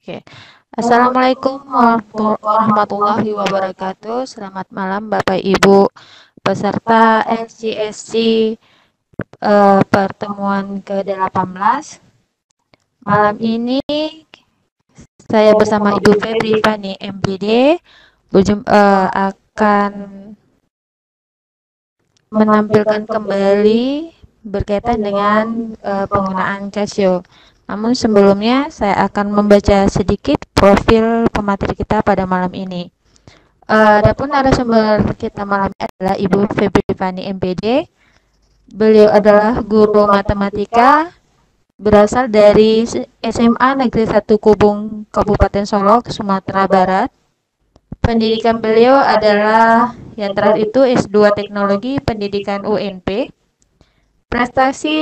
Oke. Assalamualaikum warahmatullahi wabarakatuh. Selamat malam Bapak Ibu peserta LCSC pertemuan ke-18. Malam ini saya bersama Ibu Febri Fani MBD akan menampilkan kembali berkaitan dengan penggunaan Casio. Namun sebelumnya saya akan membaca sedikit profil pemateri kita pada malam ini. Adapun narasumber kita malam ini adalah Ibu Febri Fani MPD. Beliau adalah guru matematika berasal dari SMA Negeri 1 Kubung, Kabupaten Solok, Sumatera Barat. Pendidikan beliau adalah yang terakhir itu S2 Teknologi Pendidikan UNP. Prestasi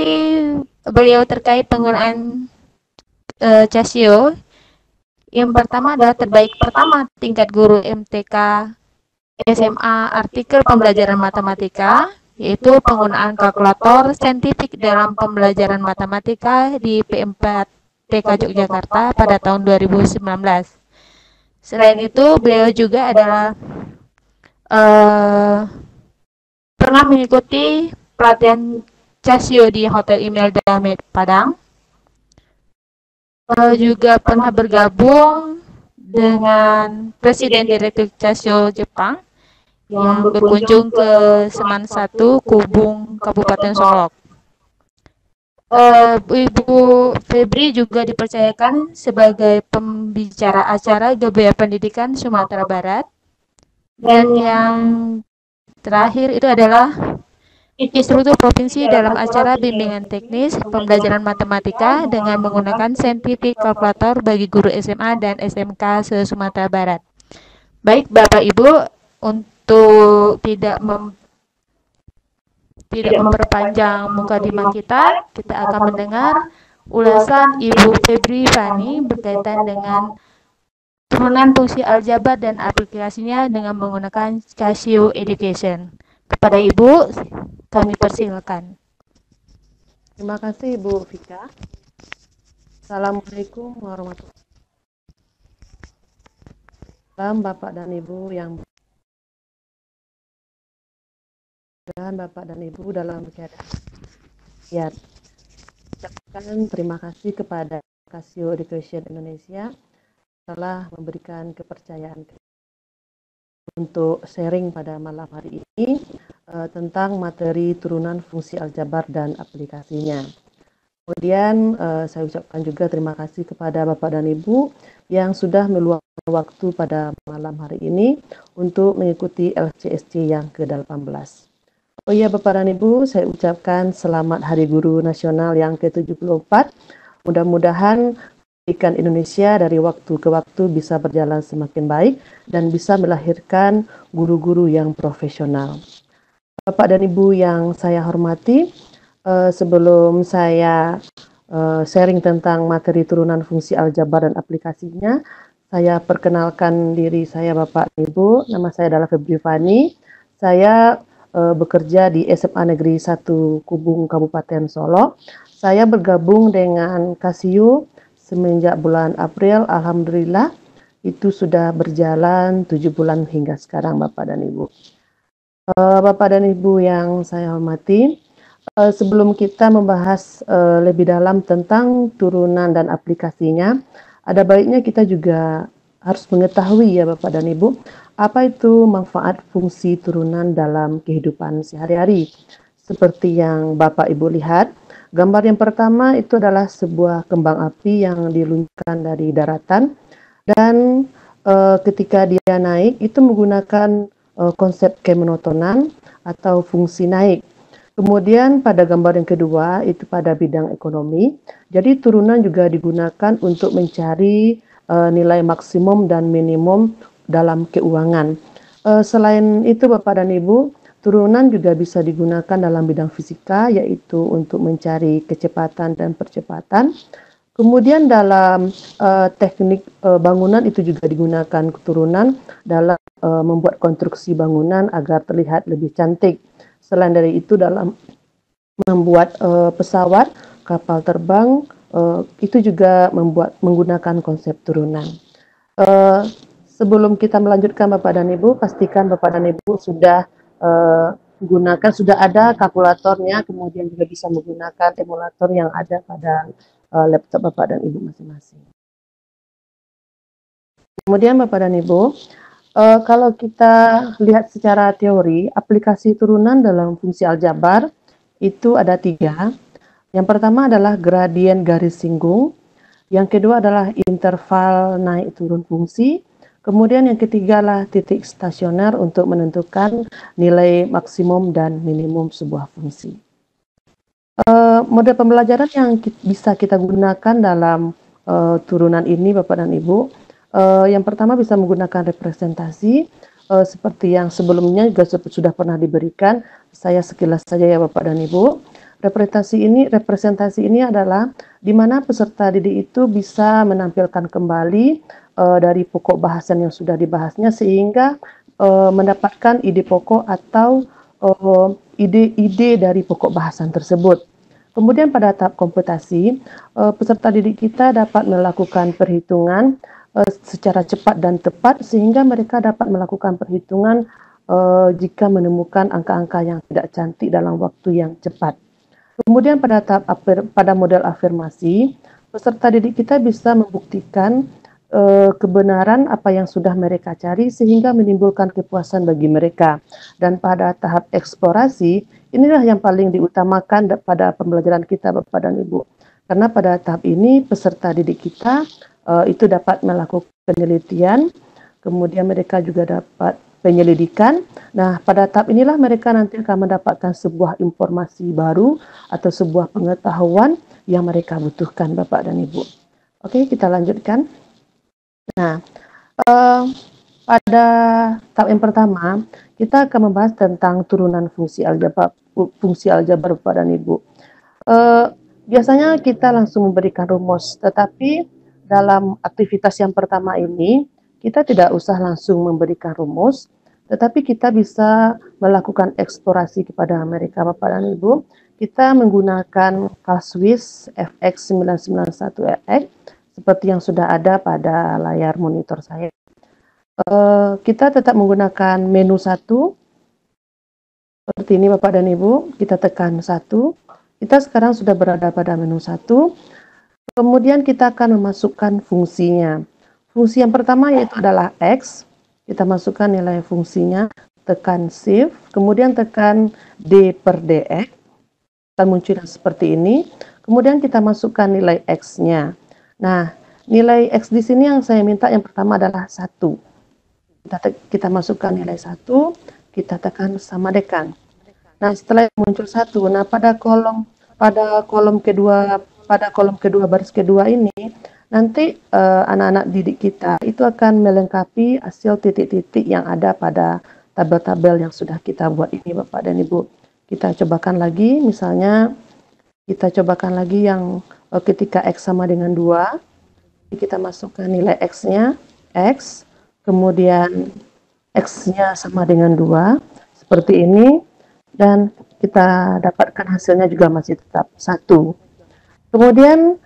beliau terkait penggunaan Casio yang pertama adalah terbaik pertama tingkat guru MTK SMA artikel pembelajaran matematika, yaitu penggunaan kalkulator saintifik dalam pembelajaran matematika di P4 TK Yogyakarta pada tahun 2019. Selain itu, beliau juga adalah pernah mengikuti pelatihan Casio di Hotel Imelda Padang. Juga pernah bergabung dengan Presiden Direktur Casio Jepang yang berkunjung ke Seman 1 Kubung, Kabupaten Solok. Ibu Febri juga dipercayakan sebagai pembicara acara Gebaya Pendidikan Sumatera Barat. Dan yang terakhir itu adalah instruktur provinsi dalam acara bimbingan teknis pembelajaran matematika dengan menggunakan saintifik kalkulator bagi guru SMA dan SMK se-Sumatera Barat. Baik Bapak Ibu, untuk tidak memperpanjang mukadimah kita akan mendengar ulasan Ibu Febri Fani berkaitan dengan turunan fungsi aljabar dan aplikasinya dengan menggunakan Casio Education. Kepada Ibu, kami persilakan. Terima kasih Ibu Vika. Assalamualaikum warahmatullahi wabarakatuh. Bapak dan Ibu yang Bapak dan Ibu dalam keadaan sehat. Ucapkan terima kasih kepada Casio Education Indonesia telah memberikan kepercayaan untuk sharing pada malam hari ini tentang materi turunan fungsi aljabar dan aplikasinya. Kemudian saya ucapkan juga terima kasih kepada Bapak dan Ibu yang sudah meluangkan waktu pada malam hari ini untuk mengikuti LCSC yang ke-18. Oh iya Bapak dan Ibu, saya ucapkan selamat Hari Guru Nasional yang ke-74. Mudah-mudahan pendidikan Indonesia dari waktu ke waktu bisa berjalan semakin baik dan bisa melahirkan guru-guru yang profesional. Bapak dan Ibu yang saya hormati, sebelum saya sharing tentang materi turunan fungsi aljabar dan aplikasinya, saya perkenalkan diri saya Bapak dan Ibu. Nama saya adalah Febri Fani. Saya bekerja di SMA Negeri 1 Kubung, Kabupaten Solok. Saya bergabung dengan Casio semenjak bulan April. Alhamdulillah itu sudah berjalan 7 bulan hingga sekarang Bapak dan Ibu. Bapak dan Ibu yang saya hormati, sebelum kita membahas lebih dalam tentang turunan dan aplikasinya, ada baiknya kita juga harus mengetahui ya Bapak dan Ibu, apa itu manfaat fungsi turunan dalam kehidupan sehari-hari. Seperti yang Bapak Ibu lihat, gambar yang pertama itu adalah sebuah kembang api yang diluncurkan dari daratan dan ketika dia naik itu menggunakan konsep kemonotonan atau fungsi naik. Kemudian pada gambar yang kedua itu pada bidang ekonomi. Jadi turunan juga digunakan untuk mencari nilai maksimum dan minimum dalam keuangan. Selain itu Bapak dan Ibu, turunan juga bisa digunakan dalam bidang fisika, yaitu untuk mencari kecepatan dan percepatan. Kemudian dalam teknik bangunan itu juga digunakan turunan dalam membuat konstruksi bangunan agar terlihat lebih cantik. Selain dari itu dalam membuat pesawat, kapal terbang, itu juga menggunakan konsep turunan. Sebelum kita melanjutkan Bapak dan Ibu, pastikan Bapak dan Ibu sudah sudah ada kalkulatornya, kemudian juga bisa menggunakan emulator yang ada pada laptop Bapak dan Ibu masing-masing. Kemudian Bapak dan Ibu, kalau kita lihat secara teori, aplikasi turunan dalam fungsi aljabar itu ada 3. Yang pertama adalah gradien garis singgung, yang kedua adalah interval naik turun fungsi, kemudian yang ketiga adalah titik stasioner untuk menentukan nilai maksimum dan minimum sebuah fungsi. Model pembelajaran yang bisa kita gunakan dalam turunan ini Bapak dan Ibu, yang pertama bisa menggunakan representasi, seperti yang sebelumnya juga sudah pernah diberikan, saya sekilas saja ya Bapak dan Ibu. Representasi ini adalah di mana peserta didik itu bisa menampilkan kembali dari pokok bahasan yang sudah dibahasnya sehingga mendapatkan ide pokok atau ide-ide dari pokok bahasan tersebut. Kemudian pada tahap komputasi, peserta didik kita dapat melakukan perhitungan secara cepat dan tepat sehingga mereka dapat melakukan perhitungan jika menemukan angka-angka yang tidak cantik dalam waktu yang cepat. Kemudian pada model afirmasi, peserta didik kita bisa membuktikan kebenaran apa yang sudah mereka cari sehingga menimbulkan kepuasan bagi mereka. Dan pada tahap eksplorasi, inilah yang paling diutamakan pada pembelajaran kita Bapak dan Ibu. Karena pada tahap ini peserta didik kita itu dapat melakukan penelitian, kemudian mereka juga dapat penyelidikan. Nah, pada tahap inilah mereka nanti akan mendapatkan sebuah informasi baru atau sebuah pengetahuan yang mereka butuhkan, Bapak dan Ibu. Oke, kita lanjutkan. Nah, pada tahap yang pertama, kita akan membahas tentang turunan fungsi aljabar, Bapak dan Ibu. Biasanya kita langsung memberikan rumus, tetapi dalam aktivitas yang pertama ini, kita tidak usah langsung memberikan rumus, tetapi kita bisa melakukan eksplorasi kepada mereka Bapak dan Ibu. Kita menggunakan CalSwiss FX991EX seperti yang sudah ada pada layar monitor saya. Kita tetap menggunakan menu 1 seperti ini Bapak dan Ibu. Kita tekan 1. Kita sekarang sudah berada pada menu 1. Kemudian kita akan memasukkan fungsinya. Fungsi yang pertama yaitu adalah X. Kita masukkan nilai fungsinya, tekan Shift, kemudian tekan D per DX, akan muncul seperti ini. Kemudian kita masukkan nilai X-nya. Nah, nilai X di sini yang saya minta yang pertama adalah 1. Kita masukkan nilai 1, kita tekan sama dekan. Nah, setelah muncul 1, nah pada kolom kedua baris kedua ini, nanti anak-anak didik kita itu akan melengkapi hasil titik-titik yang ada pada tabel-tabel yang sudah kita buat ini Bapak dan Ibu. Kita cobakan lagi, misalnya kita cobakan lagi yang ketika X sama dengan 2, kita masukkan nilai X-nya, X, kemudian X-nya sama dengan 2, seperti ini, dan kita dapatkan hasilnya juga masih tetap 1. Kemudian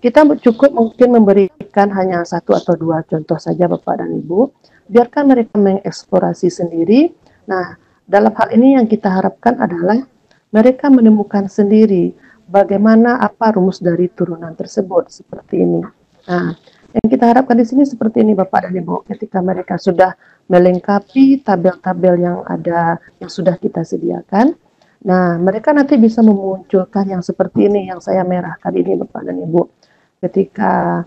kita cukup mungkin memberikan hanya 1 atau 2 contoh saja Bapak dan Ibu, biarkan mereka mengeksplorasi sendiri. Nah, dalam hal ini yang kita harapkan adalah mereka menemukan sendiri bagaimana apa rumus dari turunan tersebut seperti ini. Nah, yang kita harapkan di sini seperti ini Bapak dan Ibu, ketika mereka sudah melengkapi tabel-tabel yang ada yang sudah kita sediakan. Nah, mereka nanti bisa memunculkan yang seperti ini yang saya merahkan ini Bapak dan Ibu. Ketika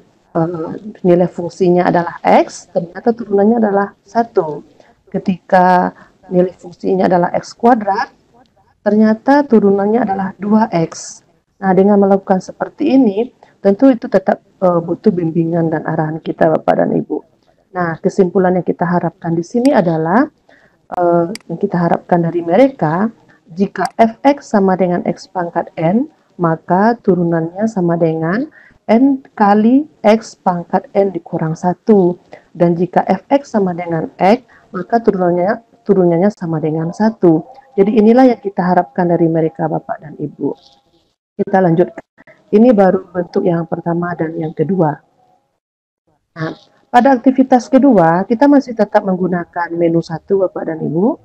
nilai fungsinya adalah X, ternyata turunannya adalah 1. Ketika nilai fungsinya adalah X kuadrat, ternyata turunannya adalah 2X. Nah, dengan melakukan seperti ini, tentu itu tetap butuh bimbingan dan arahan kita Bapak dan Ibu. Nah, kesimpulan yang kita harapkan di sini adalah, yang kita harapkan dari mereka, jika fx sama dengan x pangkat n, maka turunannya sama dengan n kali x pangkat n dikurang 1. Dan jika fx sama dengan x, maka turunannya sama dengan 1. Jadi inilah yang kita harapkan dari mereka Bapak dan Ibu. Kita lanjutkan. Ini baru bentuk yang pertama dan yang kedua. Nah, pada aktivitas kedua, kita masih tetap menggunakan menu 1, Bapak dan Ibu.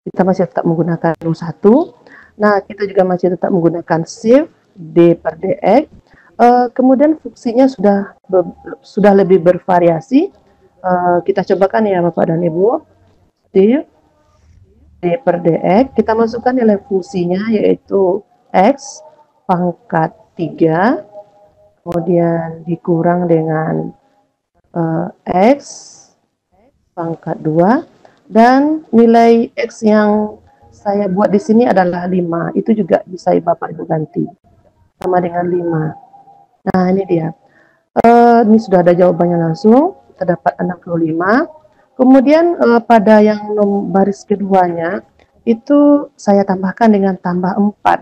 Kita masih tetap menggunakan menu 1. Nah, kita juga masih tetap menggunakan shift D per DX. Kemudian fungsinya sudah lebih bervariasi. Kita cobakan ya Bapak dan Ibu. Shift D per DX, kita masukkan nilai fungsinya yaitu X pangkat 3, kemudian dikurang dengan X pangkat 2, dan nilai X yang saya buat di sini adalah 5, itu juga bisa Bapak Ibu ganti, sama dengan 5. Nah ini dia, ini sudah ada jawabannya langsung, kita dapat 65. Kemudian pada yang baris keduanya, itu saya tambahkan dengan tambah 4.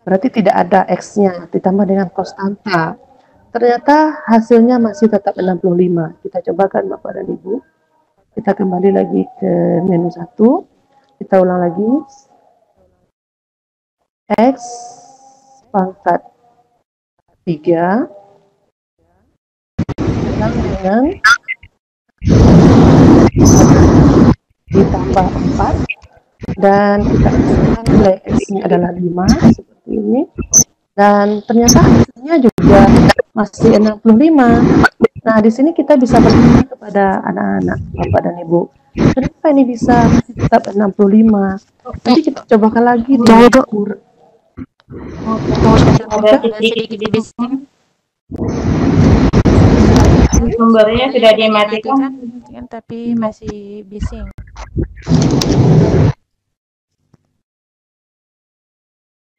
Berarti tidak ada X-nya, ditambah dengan konstanta. Ternyata hasilnya masih tetap 65. Kita cobakan Bapak dan Ibu. Kita kembali lagi ke menu 1. Kita ulang lagi. X pangkat 3 dengan ditambah 4, dan kita masukkan nilai X-nya adalah 5 seperti ini, dan ternyata hasilnya juga masih 65. Nah di sini kita bisa bertanya kepada anak-anak Bapak dan Ibu, kenapa ini bisa masih tetap 65? Nanti kita cobakan lagi di ukur. sedikit bising. Sumbernya sudah dimatikan, tapi masih bising.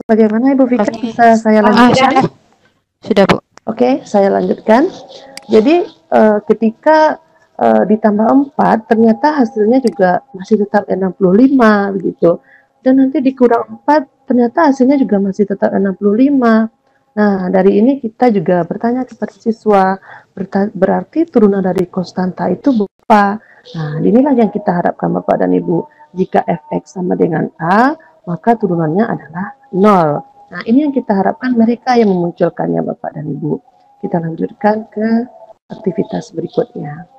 Bagaimana Ibu Vika? Bisa saya lanjutkan? Sudah Bu. Oke, saya lanjutkan. Jadi ketika ditambah 4, ternyata hasilnya juga masih tetap 65 begitu. Dan nanti dikurang 4, ternyata hasilnya juga masih tetap 65. Nah, dari ini kita juga bertanya kepada siswa, berarti turunan dari konstanta itu berapa? Nah, inilah yang kita harapkan Bapak dan Ibu. Jika fx sama dengan A, maka turunannya adalah 0. Nah, ini yang kita harapkan mereka yang memunculkannya Bapak dan Ibu. Kita lanjutkan ke aktivitas berikutnya.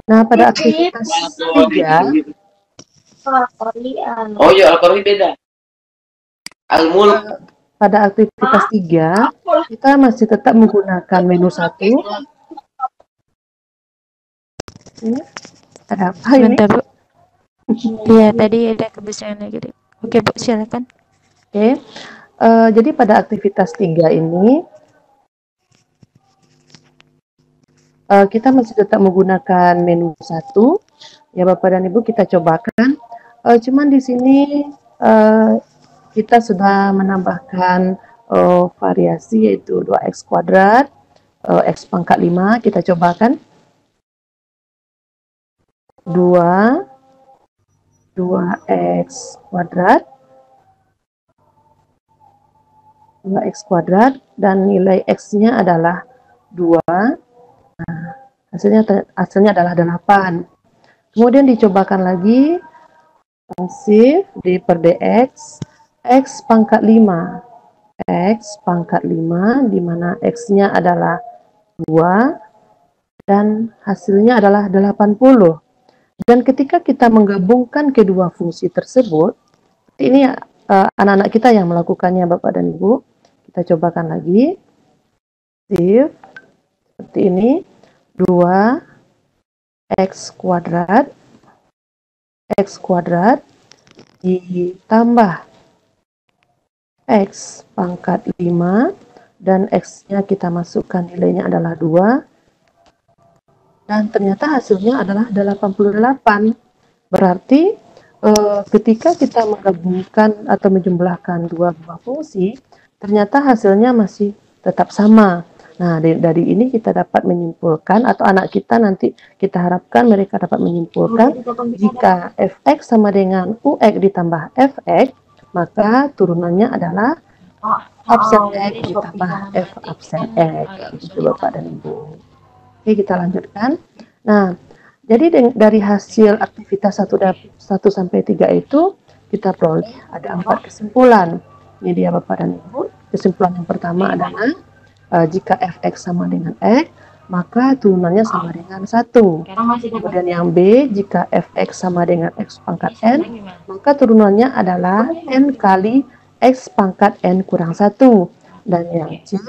Nah, pada aktivitas 3, oh iya, Al-Qur'an beda. Al-Mulk. Pada aktivitas 3, kita masih tetap menggunakan menu 1. Ini ada apa ini? Bentar Bu. Iya, tadi ada kebisingan lagi. Oke Bu, silakan. Oke. Jadi pada aktivitas 3 ini kita masih tetap menggunakan menu 1. Ya Bapak dan Ibu, kita cobakan. Cuman di sini kita sudah menambahkan variasi yaitu 2x kuadrat, x pangkat 5. Kita cobakan. 2x kuadrat, 2x kuadrat, dan nilai x-nya adalah 2. Nah, hasilnya adalah 8. Kemudian dicobakan lagi shift D per DX, X pangkat 5. X pangkat 5, di mana X-nya adalah 2, dan hasilnya adalah 80. Dan ketika kita menggabungkan kedua fungsi tersebut, ini anak-anak kita yang melakukannya Bapak dan Ibu. Kita cobakan lagi. Shift, seperti ini. 2x kuadrat, x kuadrat ditambah x pangkat 5, dan x-nya kita masukkan nilainya adalah 2, dan ternyata hasilnya adalah 88. Berarti ketika kita menggabungkan atau menjumlahkan dua buah fungsi, ternyata hasilnya masih tetap sama. Nah, dari ini kita dapat menyimpulkan, atau anak kita nanti kita harapkan mereka dapat menyimpulkan, jika fx sama dengan ux ditambah fx, maka turunannya adalah absen x ditambah f absen x. Itu Bapak dan Ibu. Oke, kita lanjutkan. Nah, jadi dari hasil aktivitas 1 sampai 3 itu, kita peroleh ada 4 kesimpulan. Ini dia Bapak dan Ibu. kesimpulan yang pertama adalah jika fx sama dengan x, maka turunannya sama dengan 1. Kemudian yang B, jika fx sama dengan x pangkat n, maka turunannya adalah n kali x pangkat n kurang 1. Dan yang C,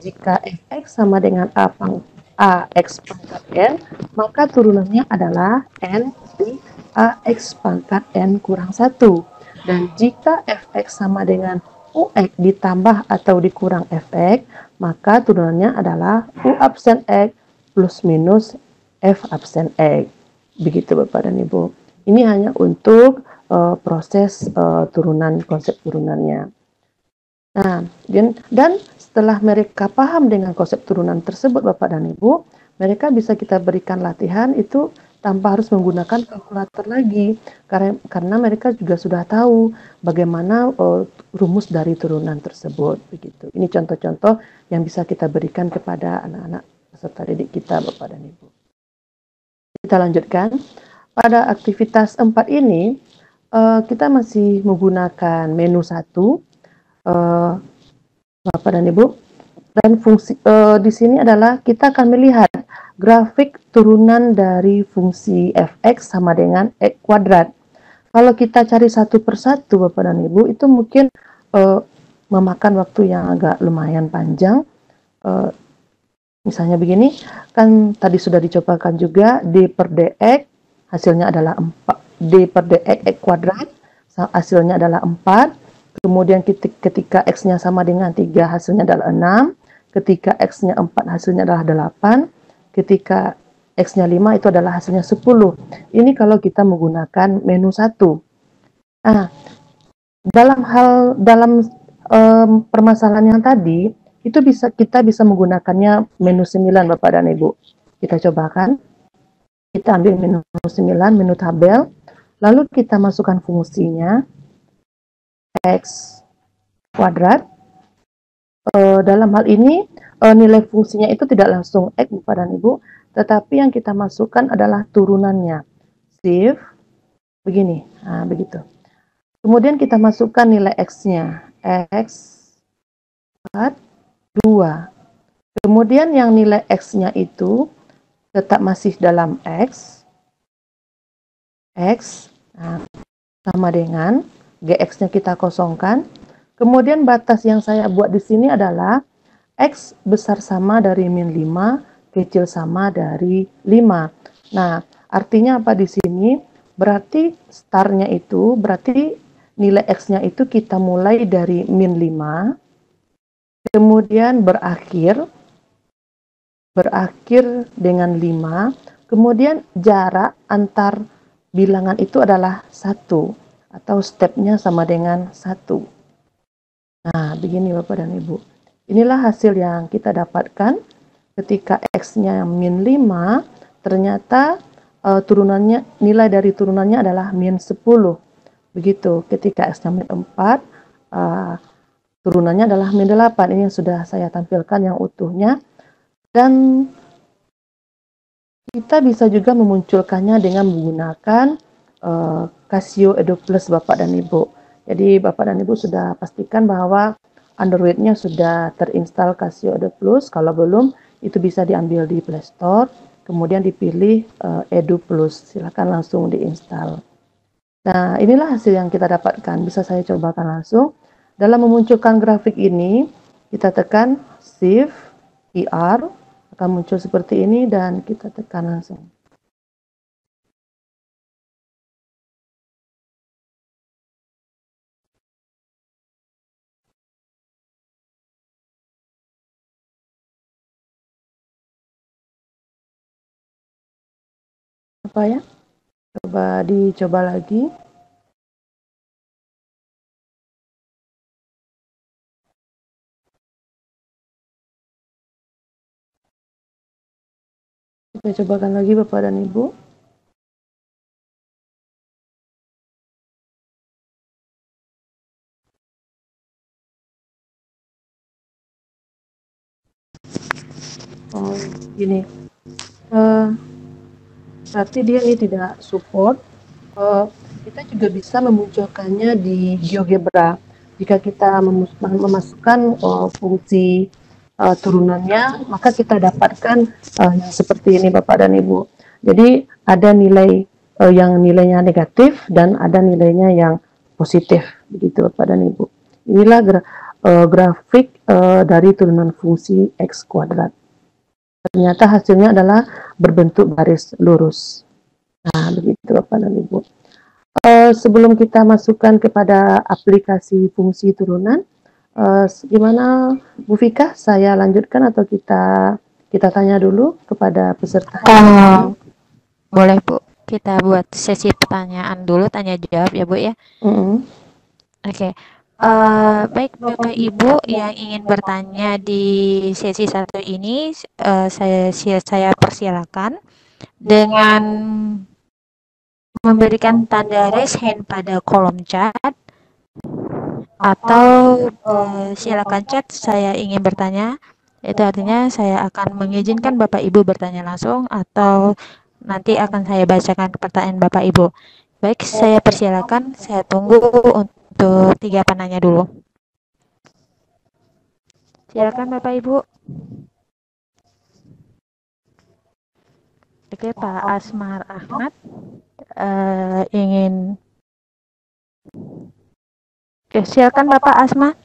jika fx sama dengan ax pangkat n, maka turunannya adalah n kali ax pangkat n kurang 1. Dan jika fx sama dengan ux ditambah atau dikurang fx, maka turunannya adalah u absen x plus minus f absen x. Begitu Bapak dan Ibu. Ini hanya untuk proses turunan, konsep turunannya. Nah, dan setelah mereka paham dengan konsep turunan tersebut Bapak dan Ibu, mereka bisa kita berikan latihan itu tanpa harus menggunakan kalkulator lagi, karena mereka juga sudah tahu bagaimana rumus dari turunan tersebut. Begitu. Ini contoh-contoh yang bisa kita berikan kepada anak-anak peserta didik kita Bapak dan Ibu. Kita lanjutkan. Pada aktivitas 4 ini, kita masih menggunakan menu 1, Bapak dan Ibu, dan fungsi di sini adalah kita akan melihat grafik turunan dari fungsi fx sama dengan x kuadrat. Kalau kita cari satu persatu Bapak dan Ibu, itu mungkin memakan waktu yang agak lumayan panjang. Misalnya begini, kan tadi sudah dicobakan juga d per dx, hasilnya adalah 4, d per dx x kuadrat, hasilnya adalah 4. Kemudian ketika x-nya sama dengan 3, hasilnya adalah 6. Ketika x-nya 4, hasilnya adalah 8. Ketika x-nya 5, itu adalah hasilnya 10. Ini kalau kita menggunakan menu 1. Nah, dalam permasalahan yang tadi, itu kita bisa menggunakannya menu 9 Bapak dan Ibu. Kita cobakan. Kita ambil menu 9, menu tabel. Lalu kita masukkan fungsinya x kuadrat. Dalam hal ini nilai fungsinya itu tidak langsung x Bapak dan Ibu, tetapi yang kita masukkan adalah turunannya. Shift begini. Nah, begitu. Kemudian kita masukkan nilai x-nya, x 4 2. Kemudian yang nilai x-nya itu tetap masih dalam x nah, sama dengan gx-nya kita kosongkan. Kemudian batas yang saya buat di sini adalah x besar sama dari min 5, kecil sama dari 5. Nah, artinya apa di sini? Berarti startnya itu, berarti nilai x-nya itu kita mulai dari min 5, kemudian berakhir dengan 5, kemudian jarak antar bilangan itu adalah 1, atau stepnya sama dengan 1. Nah, begini Bapak dan Ibu. Inilah hasil yang kita dapatkan ketika x-nya min 5, ternyata nilai dari turunannya adalah min 10. Begitu, ketika x-nya min 4, turunannya adalah min 8. Ini yang sudah saya tampilkan yang utuhnya. Dan kita bisa juga memunculkannya dengan menggunakan Casio Edu Plus Bapak dan Ibu. Jadi Bapak dan Ibu sudah pastikan bahwa Android-nya sudah terinstall Casio Edu Plus. Kalau belum, itu bisa diambil di Play Store, kemudian dipilih Edu Plus. Silakan langsung diinstal. Nah, inilah hasil yang kita dapatkan. Bisa saya cobakan langsung. Dalam memunculkan grafik ini, kita tekan Shift, IR, akan muncul seperti ini dan kita tekan langsung. Apa ya? Coba dicoba lagi. Saya cobakan lagi Bapak dan Ibu. Oh, gini. Berarti dia ini tidak support. Kita juga bisa memunculkannya di GeoGebra. Di jika kita memasukkan fungsi turunannya, maka kita dapatkan yang seperti ini Bapak dan Ibu. Jadi ada nilai yang nilainya negatif dan ada nilainya yang positif, begitu Bapak dan Ibu. Inilah grafik dari turunan fungsi X kuadrat. Ternyata hasilnya adalah berbentuk garis lurus. Nah, begitu Bapak dan Ibu. Sebelum kita masukkan kepada aplikasi fungsi turunan, gimana Bu Fika? Saya lanjutkan atau kita tanya dulu kepada peserta? Boleh Bu, kita buat sesi pertanyaan dulu, tanya jawab ya Bu ya. Oke. Baik Bapak Ibu yang ingin bertanya di sesi satu ini, saya persilakan dengan memberikan tanda raise hand pada kolom chat, atau silakan chat saya ingin bertanya. Itu artinya saya akan mengizinkan Bapak Ibu bertanya langsung, atau nanti akan saya bacakan pertanyaan Bapak Ibu. Baik, saya persilakan, saya tunggu untuk 3 penanya dulu. Silakan Bapak Ibu. Oke, Pak Asmar Ahmad ingin. Oke, silakan Bapak Asmar.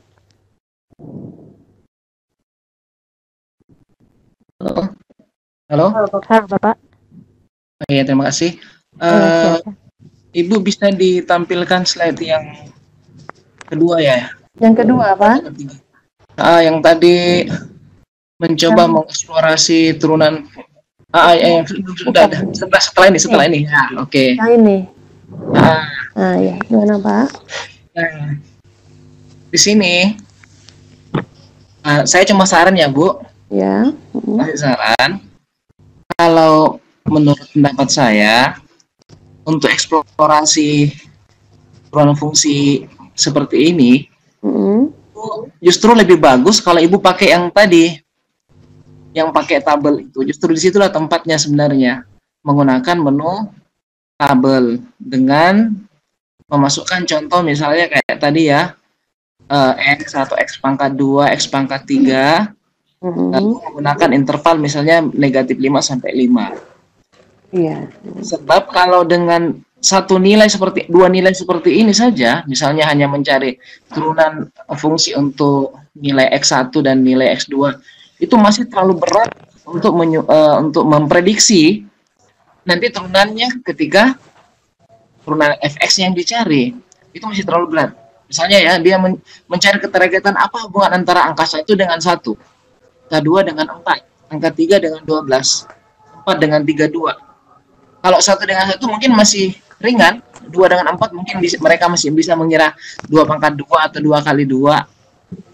Halo. Halo. Halo Bapak. Oke, terima kasih. Ibu bisa ditampilkan slide yang kedua ya? Yang kedua apa? Yang tadi mencoba mengeksplorasi turunan. Setelah ini. Ya, oke. Yang ini. Ya, gimana Pak? Nah, di sini saya cuma saran ya Bu. Ya. Kasih saran. Kalau menurut pendapat saya, untuk eksplorasi turunan fungsi seperti ini, justru lebih bagus kalau Ibu pakai yang tadi, yang pakai tabel itu. Justru disitulah tempatnya sebenarnya, menggunakan menu tabel dengan memasukkan contoh misalnya kayak tadi ya, X atau X pangkat 2, X pangkat 3, lalu menggunakan interval misalnya negatif 5 sampai 5. Iya. Sebab kalau dengan dua nilai seperti ini saja, misalnya hanya mencari turunan fungsi untuk nilai X1 dan nilai X2, itu masih terlalu berat untuk memprediksi nanti turunannya ketika turunan fx yang dicari. Itu masih terlalu berat. Misalnya ya, dia mencari keterkaitan apa hubungan antara angka 1 dengan 1, angka 2 dengan 4, angka 3 dengan 12, 4 dengan 32. Kalau 1 dengan 1 mungkin masih ringan, 2 dengan 4 mungkin mereka masih bisa mengira 2 pangkat 2 atau 2 kali 2,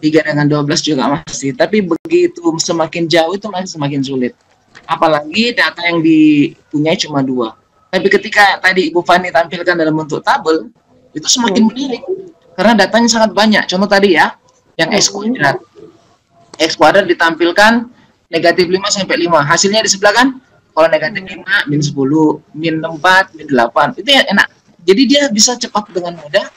3 dengan 12 juga masih. Tapi begitu semakin jauh itu masih semakin sulit. Apalagi data yang dipunyai cuma 2. Tapi ketika tadi Ibu Fani tampilkan dalam bentuk tabel, itu semakin menarik. Karena datanya sangat banyak. Contoh tadi ya, yang X kuadrat. X kuadrat ditampilkan negatif 5 sampai 5. Hasilnya di sebelah kan? Kalau negatif 5, min 10, min 4, min 8. Itu ya enak. Jadi dia bisa cepat dengan mudah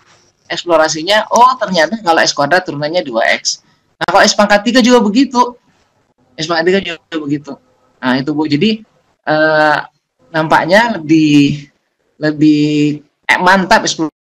eksplorasinya. Oh, ternyata kalau X kuadrat turunannya 2X. Nah, kalau X pangkat 3 juga begitu. X pangkat 3 juga begitu. Nah, itu Bu. Jadi nampaknya lebih mantap eksplorasi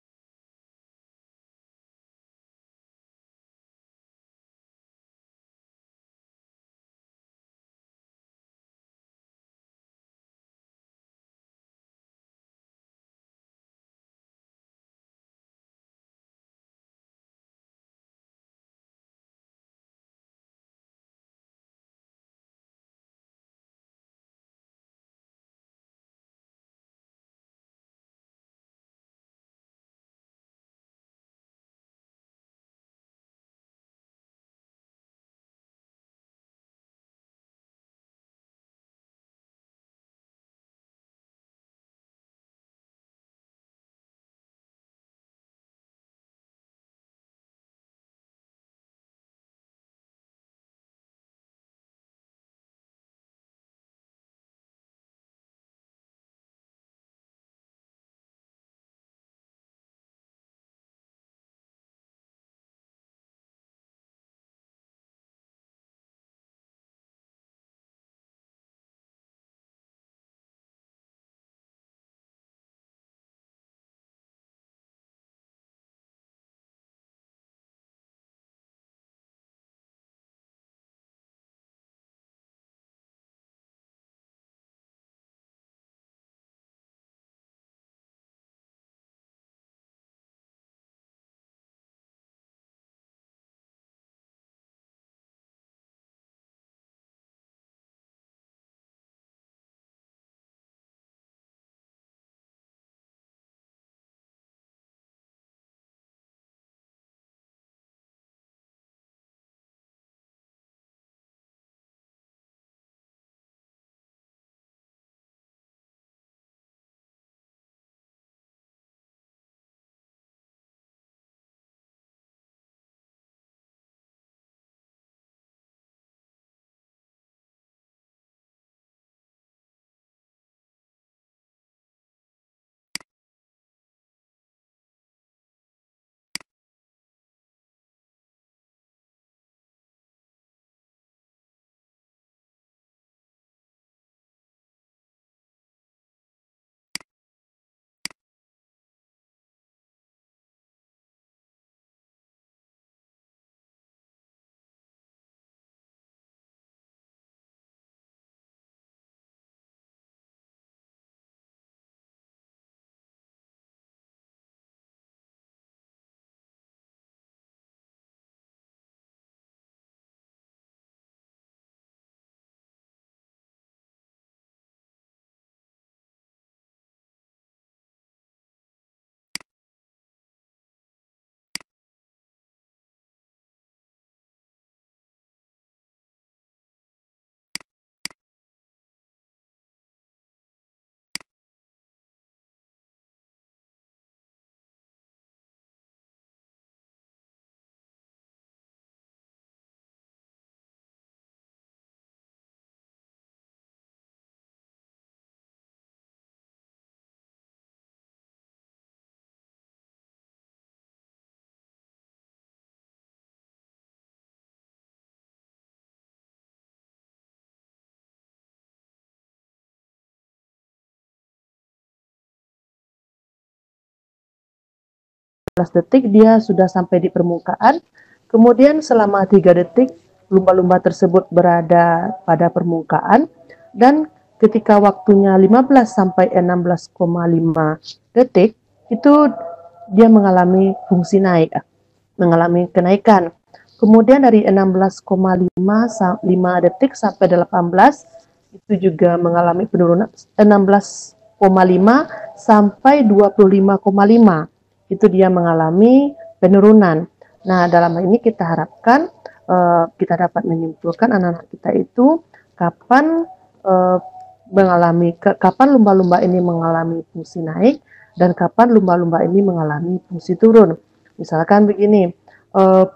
detik dia sudah sampai di permukaan. Kemudian selama 3 detik lumba-lumba tersebut berada pada permukaan, dan ketika waktunya 15 sampai 16,5 detik itu dia mengalami fungsi naik, mengalami kenaikan. Kemudian dari 16,5 detik sampai 18 itu juga mengalami penurunan. 16,5 sampai 25,5 itu dia mengalami penurunan. Nah, dalam hal ini kita harapkan kita dapat menyimpulkan anak-anak kita itu kapan kapan lumba-lumba ini mengalami fungsi naik dan kapan lumba-lumba ini mengalami fungsi turun. Misalkan begini,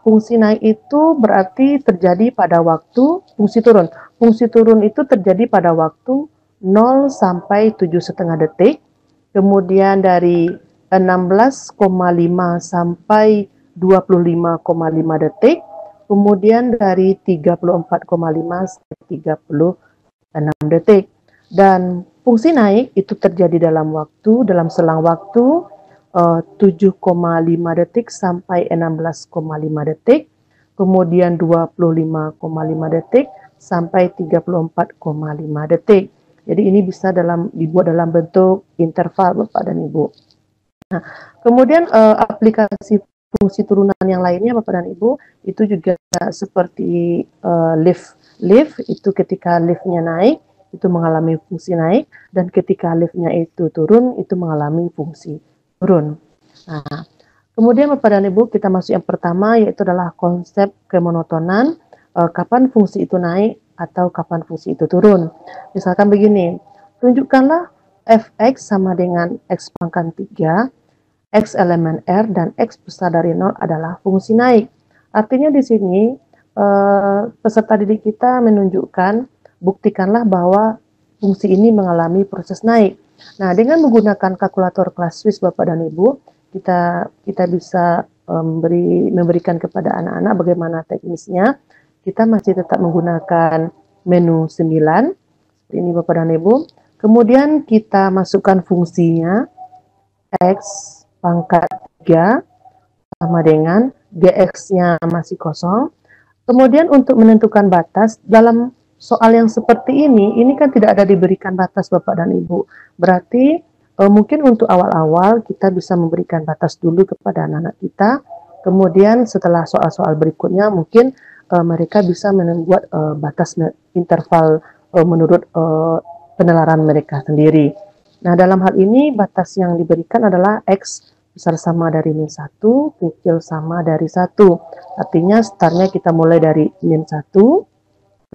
fungsi naik itu berarti terjadi pada waktu fungsi turun. Fungsi turun itu terjadi pada waktu 0 sampai 7,5 detik, kemudian dari 16,5 sampai 25,5 detik, kemudian dari 34,5 sampai 36 detik. Dan fungsi naik itu terjadi dalam selang waktu 7,5 detik sampai 16,5 detik, kemudian 25,5 detik sampai 34,5 detik. Jadi ini bisa dibuat dalam bentuk interval Bapak dan Ibu. Nah, kemudian aplikasi fungsi turunan yang lainnya Bapak dan Ibu itu juga seperti lift. Lift itu ketika liftnya naik itu mengalami fungsi naik, dan ketika liftnya itu turun itu mengalami fungsi turun. Nah, kemudian Bapak dan Ibu kita masuk yang pertama, yaitu adalah konsep kemonotonan. Kapan fungsi itu naik atau kapan fungsi itu turun. Misalkan begini, tunjukkanlah fx sama dengan x pangkat 3, x elemen R dan x besar dari 0 adalah fungsi naik. Artinya di sini peserta didik kita menunjukkan, buktikanlah bahwa fungsi ini mengalami proses naik. Nah, dengan menggunakan kalkulator kelas Swiss Bapak dan Ibu, kita bisa memberikan kepada anak-anak bagaimana teknisnya. Kita masih tetap menggunakan menu 9, seperti ini Bapak dan Ibu. Kemudian kita masukkan fungsinya, x pangkat 3 sama dengan gx-nya masih kosong. Kemudian untuk menentukan batas, dalam soal yang seperti ini kan tidak ada diberikan batas Bapak dan Ibu. Berarti mungkin untuk awal-awal kita bisa memberikan batas dulu kepada anak-anak kita. Kemudian setelah soal-soal berikutnya mungkin mereka bisa membuat batas interval menurut penalaran mereka sendiri. Nah, dalam hal ini batas yang diberikan adalah X besar sama dari min 1, kecil sama dari 1. Artinya startnya kita mulai dari min 1,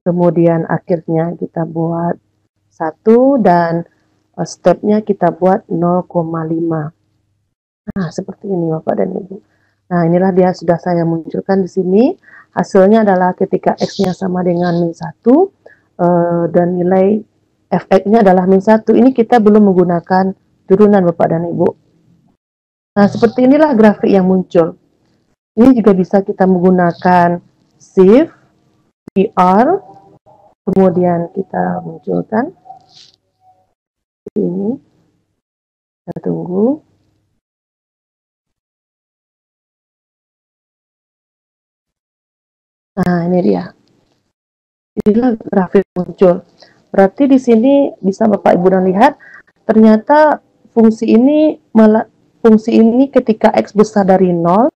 kemudian akhirnya kita buat 1, dan stepnya kita buat 0,5. Nah, seperti ini Bapak dan Ibu. Nah, inilah dia sudah saya munculkan di sini. Hasilnya adalah ketika X-nya sama dengan min 1, dan nilai Fx-nya adalah min 1. Ini kita belum menggunakan turunan Bapak dan Ibu. Nah, seperti inilah grafik yang muncul. Ini juga bisa kita menggunakan shift, PR, kemudian kita munculkan. Ini, kita tunggu. Nah, ini dia. Inilah grafik muncul. Berarti di sini bisa Bapak Ibu dan lihat, ternyata fungsi ini ketika X besar dari 0,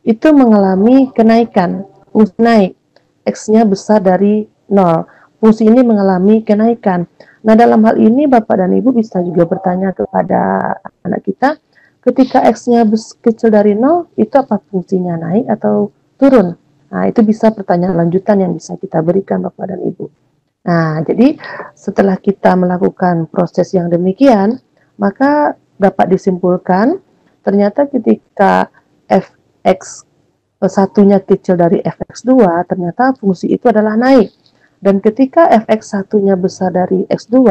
itu mengalami kenaikan, fungsi naik. X-nya besar dari 0. Fungsi ini mengalami kenaikan. Nah, dalam hal ini Bapak dan Ibu bisa juga bertanya kepada anak kita, ketika X-nya kecil dari 0, itu apa fungsinya, naik atau turun? Nah, itu bisa pertanyaan lanjutan yang bisa kita berikan Bapak dan Ibu. Nah, jadi setelah kita melakukan proses yang demikian, maka dapat disimpulkan, ternyata ketika fx satunya kecil dari fx2, ternyata fungsi itu adalah naik. Dan ketika fx satunya besar dari x2,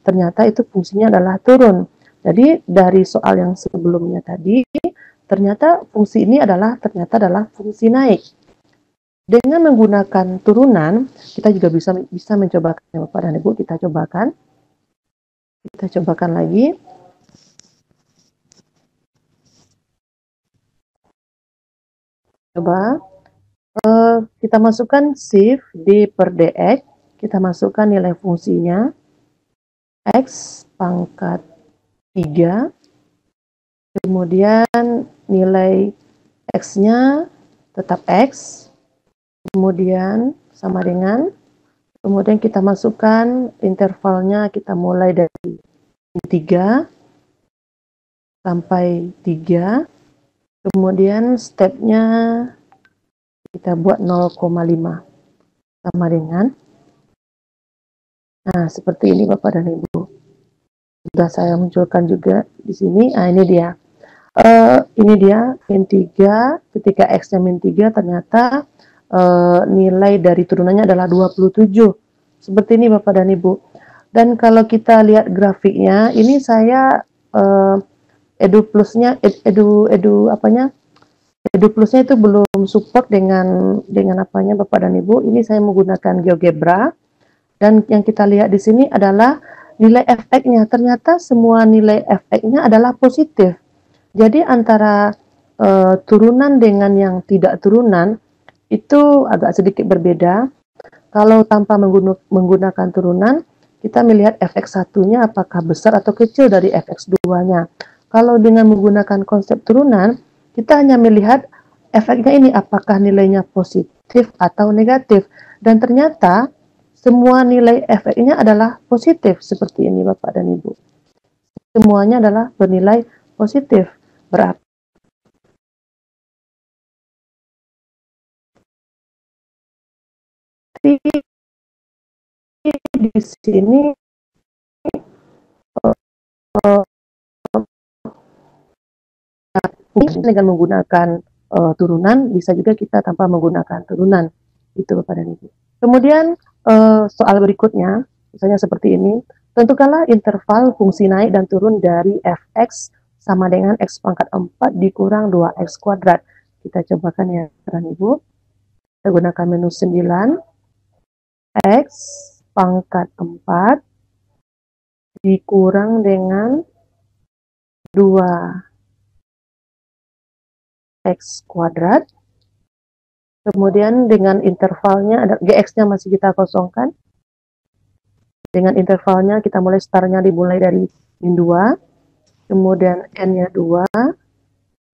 ternyata itu fungsinya adalah turun. Jadi dari soal yang sebelumnya tadi, ternyata fungsi ini ternyata adalah fungsi naik. Dengan menggunakan turunan, kita juga bisa mencobakan ya Bapak dan Ibu, kita cobakan lagi. Coba kita masukkan shift d per dx, kita masukkan nilai fungsinya x pangkat 3, kemudian nilai x-nya tetap x, kemudian sama dengan, kemudian kita masukkan intervalnya, kita mulai dari 3 sampai 3, kemudian stepnya kita buat 0,5 sama dengan, nah seperti ini Bapak dan Ibu. Sudah saya munculkan juga di sini. Nah ini dia, min 3, ketika x-nya min 3 ternyata nilai dari turunannya adalah 27. Seperti ini Bapak dan Ibu. Dan kalau kita lihat grafiknya, ini saya edu plusnya itu belum support dengan apanya Bapak dan Ibu. Ini saya menggunakan GeoGebra, dan yang kita lihat di sini adalah nilai fx-nya. Ternyata semua nilai fx-nya adalah positif. Jadi antara turunan dengan yang tidak turunan itu agak sedikit berbeda. Kalau tanpa menggunakan turunan, kita melihat fx1-nya apakah besar atau kecil dari fx2-nya. Kalau dengan menggunakan konsep turunan, kita hanya melihat efeknya ini apakah nilainya positif atau negatif. Dan ternyata semua nilai efeknya adalah positif seperti ini Bapak dan Ibu. Semuanya adalah bernilai positif. Berarti di sini dengan menggunakan turunan, bisa juga kita tanpa menggunakan turunan, itu Bapak dan Ibu. Kemudian soal berikutnya, misalnya seperti ini, tentukanlah interval fungsi naik dan turun dari fx sama dengan x pangkat 4 dikurang 2x kuadrat. Kita cobakan ya Bapak dan Ibu. Kita gunakan minus 9, x pangkat 4 dikurang dengan 2x kuadrat, kemudian dengan intervalnya ada gx-nya masih kita kosongkan, dengan intervalnya kita mulai startnya dimulai dari min 2, kemudian n-nya 2,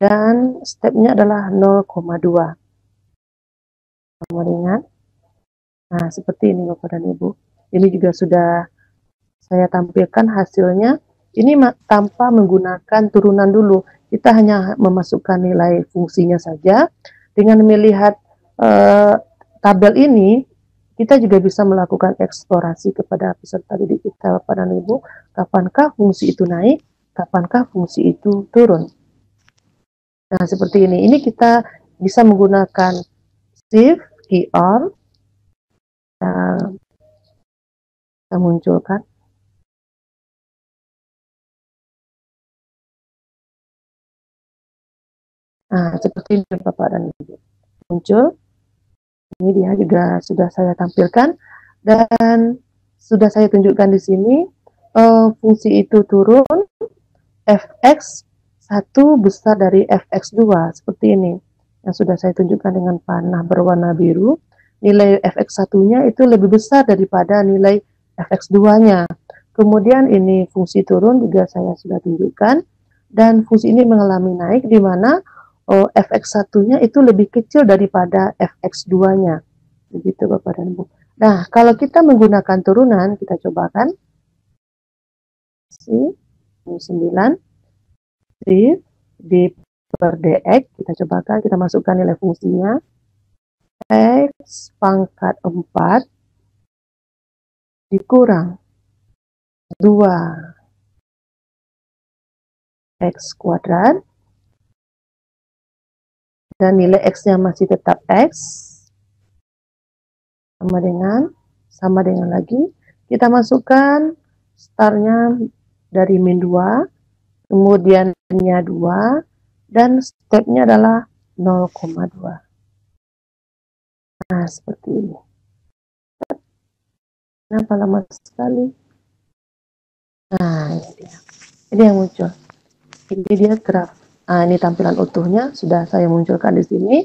dan stepnya adalah 0,2 sama dengan, nah seperti ini Bapak dan Ibu. Ini juga sudah saya tampilkan hasilnya. Ini tanpa menggunakan turunan dulu, kita hanya memasukkan nilai fungsinya saja. Dengan melihat tabel ini, kita juga bisa melakukan eksplorasi kepada peserta didik kita Bapak dan Ibu, kapankah fungsi itu naik, kapankah fungsi itu turun. Nah seperti ini kita bisa menggunakan shift QR, kita munculkan. Nah, seperti ini Bapak dan Ibu. Muncul. Ini dia juga sudah saya tampilkan dan sudah saya tunjukkan di sini. Fungsi itu turun, fx 1 besar dari fx2 seperti ini. Yang sudah saya tunjukkan dengan panah berwarna biru. Nilai fx1-nya itu lebih besar daripada nilai fx2-nya. Kemudian ini fungsi turun juga saya sudah tunjukkan. Dan fungsi ini mengalami naik di mana fx1-nya itu lebih kecil daripada fx2-nya. Begitu Bapak dan Ibu. Nah, kalau kita menggunakan turunan, kita cobakan. 9, d per dx, kita cobakan, kita masukkan nilai fungsinya. X pangkat 4 dikurang 2x kuadrat. Dan nilai x-nya masih tetap x, sama dengan lagi, kita masukkan startnya dari min 2, kemudian nya 2, dan stepnya adalah 0,2. Nah, seperti ini. Kenapa lama sekali? Nah, ini dia. Ini yang muncul. Ini dia graf. Nah, ini tampilan utuhnya sudah saya munculkan di sini.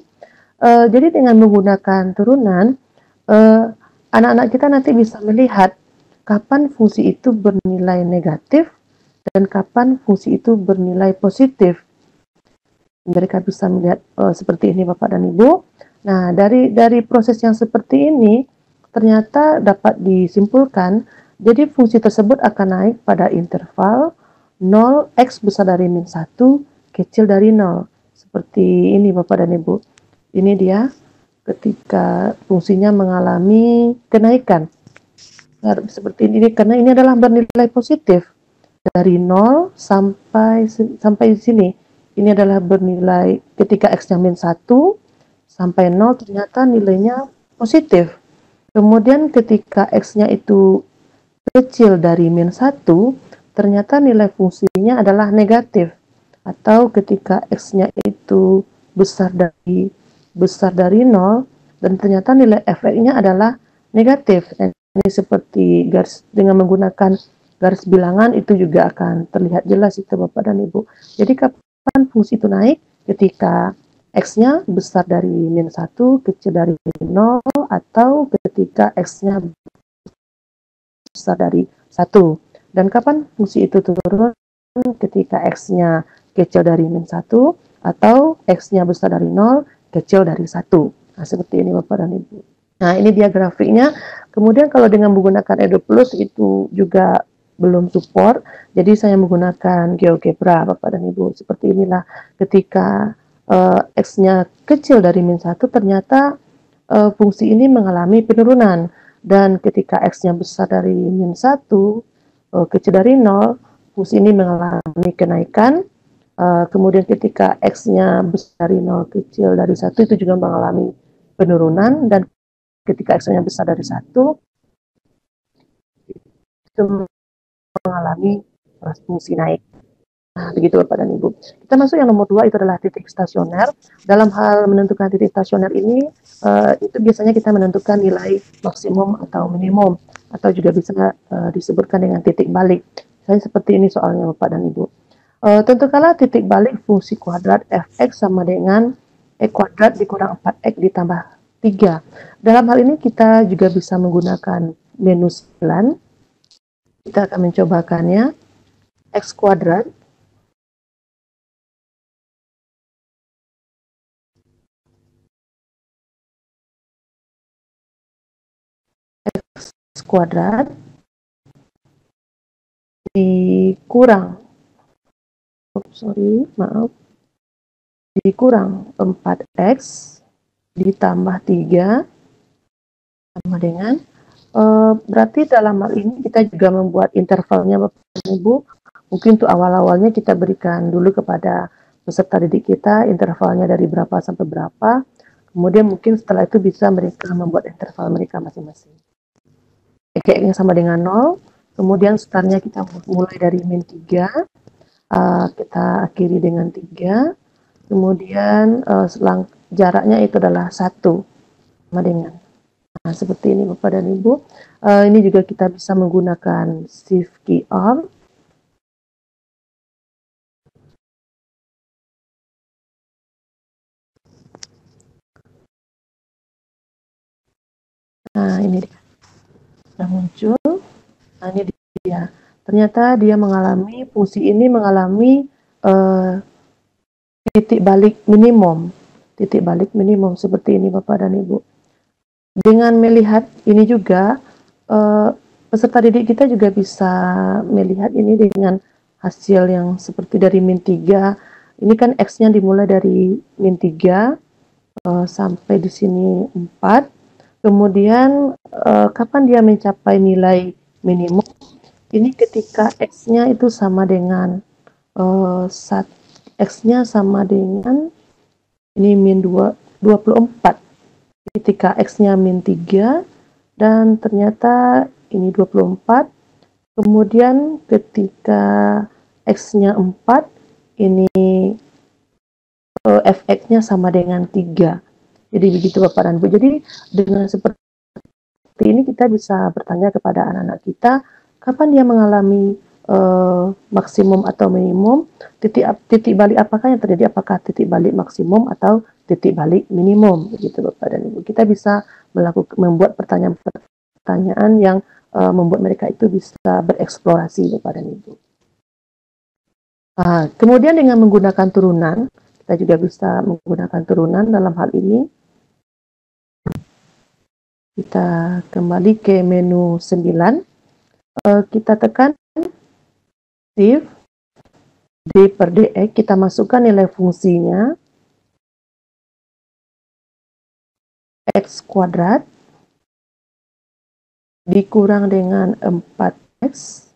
Jadi dengan menggunakan turunan, anak-anak kita nanti bisa melihat kapan fungsi itu bernilai negatif dan kapan fungsi itu bernilai positif. Mereka bisa melihat seperti ini Bapak dan Ibu. Nah, dari proses yang seperti ini ternyata dapat disimpulkan, jadi fungsi tersebut akan naik pada interval 0 X besar dari min 1 kecil dari 0. Seperti ini Bapak dan Ibu. Ini dia ketika fungsinya mengalami kenaikan. Seperti ini karena ini adalah bernilai positif dari 0 sampai sini. Ini adalah bernilai ketika X-nya min 1 sampai 0 ternyata nilainya positif. Kemudian ketika X-nya itu kecil dari min 1, ternyata nilai fungsinya adalah negatif. Atau ketika X-nya itu besar dari 0, dan ternyata nilai efeknya adalah negatif. Ini seperti garis, dengan menggunakan garis bilangan itu juga akan terlihat jelas itu Bapak dan Ibu. Jadi kapan fungsi itu naik? Ketika X-nya besar dari min 1, kecil dari 0, atau ketika X-nya besar dari 1. Dan kapan fungsi itu turun? Ketika X-nya kecil dari min 1, atau X-nya besar dari 0, kecil dari 1. Nah, seperti ini Bapak dan Ibu. Nah, ini dia grafiknya. Kemudian kalau dengan menggunakan Edu Plus itu juga belum support, jadi saya menggunakan GeoGebra Bapak dan Ibu. Seperti inilah ketika X-nya kecil dari min 1, ternyata fungsi ini mengalami penurunan. Dan ketika X-nya besar dari min 1, kecil dari 0, fungsi ini mengalami kenaikan. Kemudian ketika X-nya besar dari 0, kecil dari 1, itu juga mengalami penurunan. Dan ketika X-nya besar dari 1, itu mengalami fungsi naik. Nah, begitu Bapak dan Ibu. Kita masuk yang nomor 2, itu adalah titik stasioner. Dalam hal menentukan titik stasioner ini, itu biasanya kita menentukan nilai maksimum atau minimum, atau juga bisa disebutkan dengan titik balik. Saya seperti ini soalnya Bapak dan Ibu. Tentukanlah titik balik fungsi kuadrat fx sama dengan e kuadrat dikurang 4x ditambah 3. Dalam hal ini kita juga bisa menggunakan menu 9. Kita akan mencobakannya. X kuadrat kuadrat dikurang dikurang 4x ditambah 3 sama dengan berarti dalam hal ini kita juga membuat intervalnya Bapak dan Ibu. Mungkin untuk awal-awalnya kita berikan dulu kepada peserta didik kita intervalnya dari berapa sampai berapa, kemudian mungkin setelah itu bisa mereka membuat interval mereka masing-masing. X-nya sama dengan 0, kemudian startnya kita mulai dari min 3, kita akhiri dengan 3, kemudian jaraknya itu adalah 1 sama dengan. Nah, seperti ini Bapak dan Ibu. Ini juga kita bisa menggunakan shift key on. Nah, ini dia. Sudah muncul. Nah, ini dia. Ternyata dia mengalami, fungsi ini mengalami titik balik minimum. Titik balik minimum seperti ini Bapak dan Ibu. Dengan melihat ini juga, peserta didik kita juga bisa melihat ini dengan hasil yang seperti dari min 3. Ini kan X-nya dimulai dari min 3 sampai di sini 4. Kemudian kapan dia mencapai nilai minimum? Ini ketika X-nya itu sama dengan X-nya sama dengan ini min 24. Ketika X-nya min 3 dan ternyata ini 24. Kemudian ketika X-nya 4, ini fx-nya sama dengan 3. Jadi begitu Bapak dan Ibu. Jadi dengan seperti ini kita bisa bertanya kepada anak-anak kita, kapan dia mengalami maksimum atau minimum, titik balik apakah yang terjadi, apakah titik balik maksimum atau titik balik minimum, begitu Bapak dan Ibu. Kita bisa membuat pertanyaan-pertanyaan yang membuat mereka itu bisa bereksplorasi Bapak dan Ibu. Kemudian dengan menggunakan turunan, kita juga bisa menggunakan turunan dalam hal ini. Kita kembali ke menu 9, kita tekan Shift D per DX, kita masukkan nilai fungsinya X kuadrat dikurang dengan 4X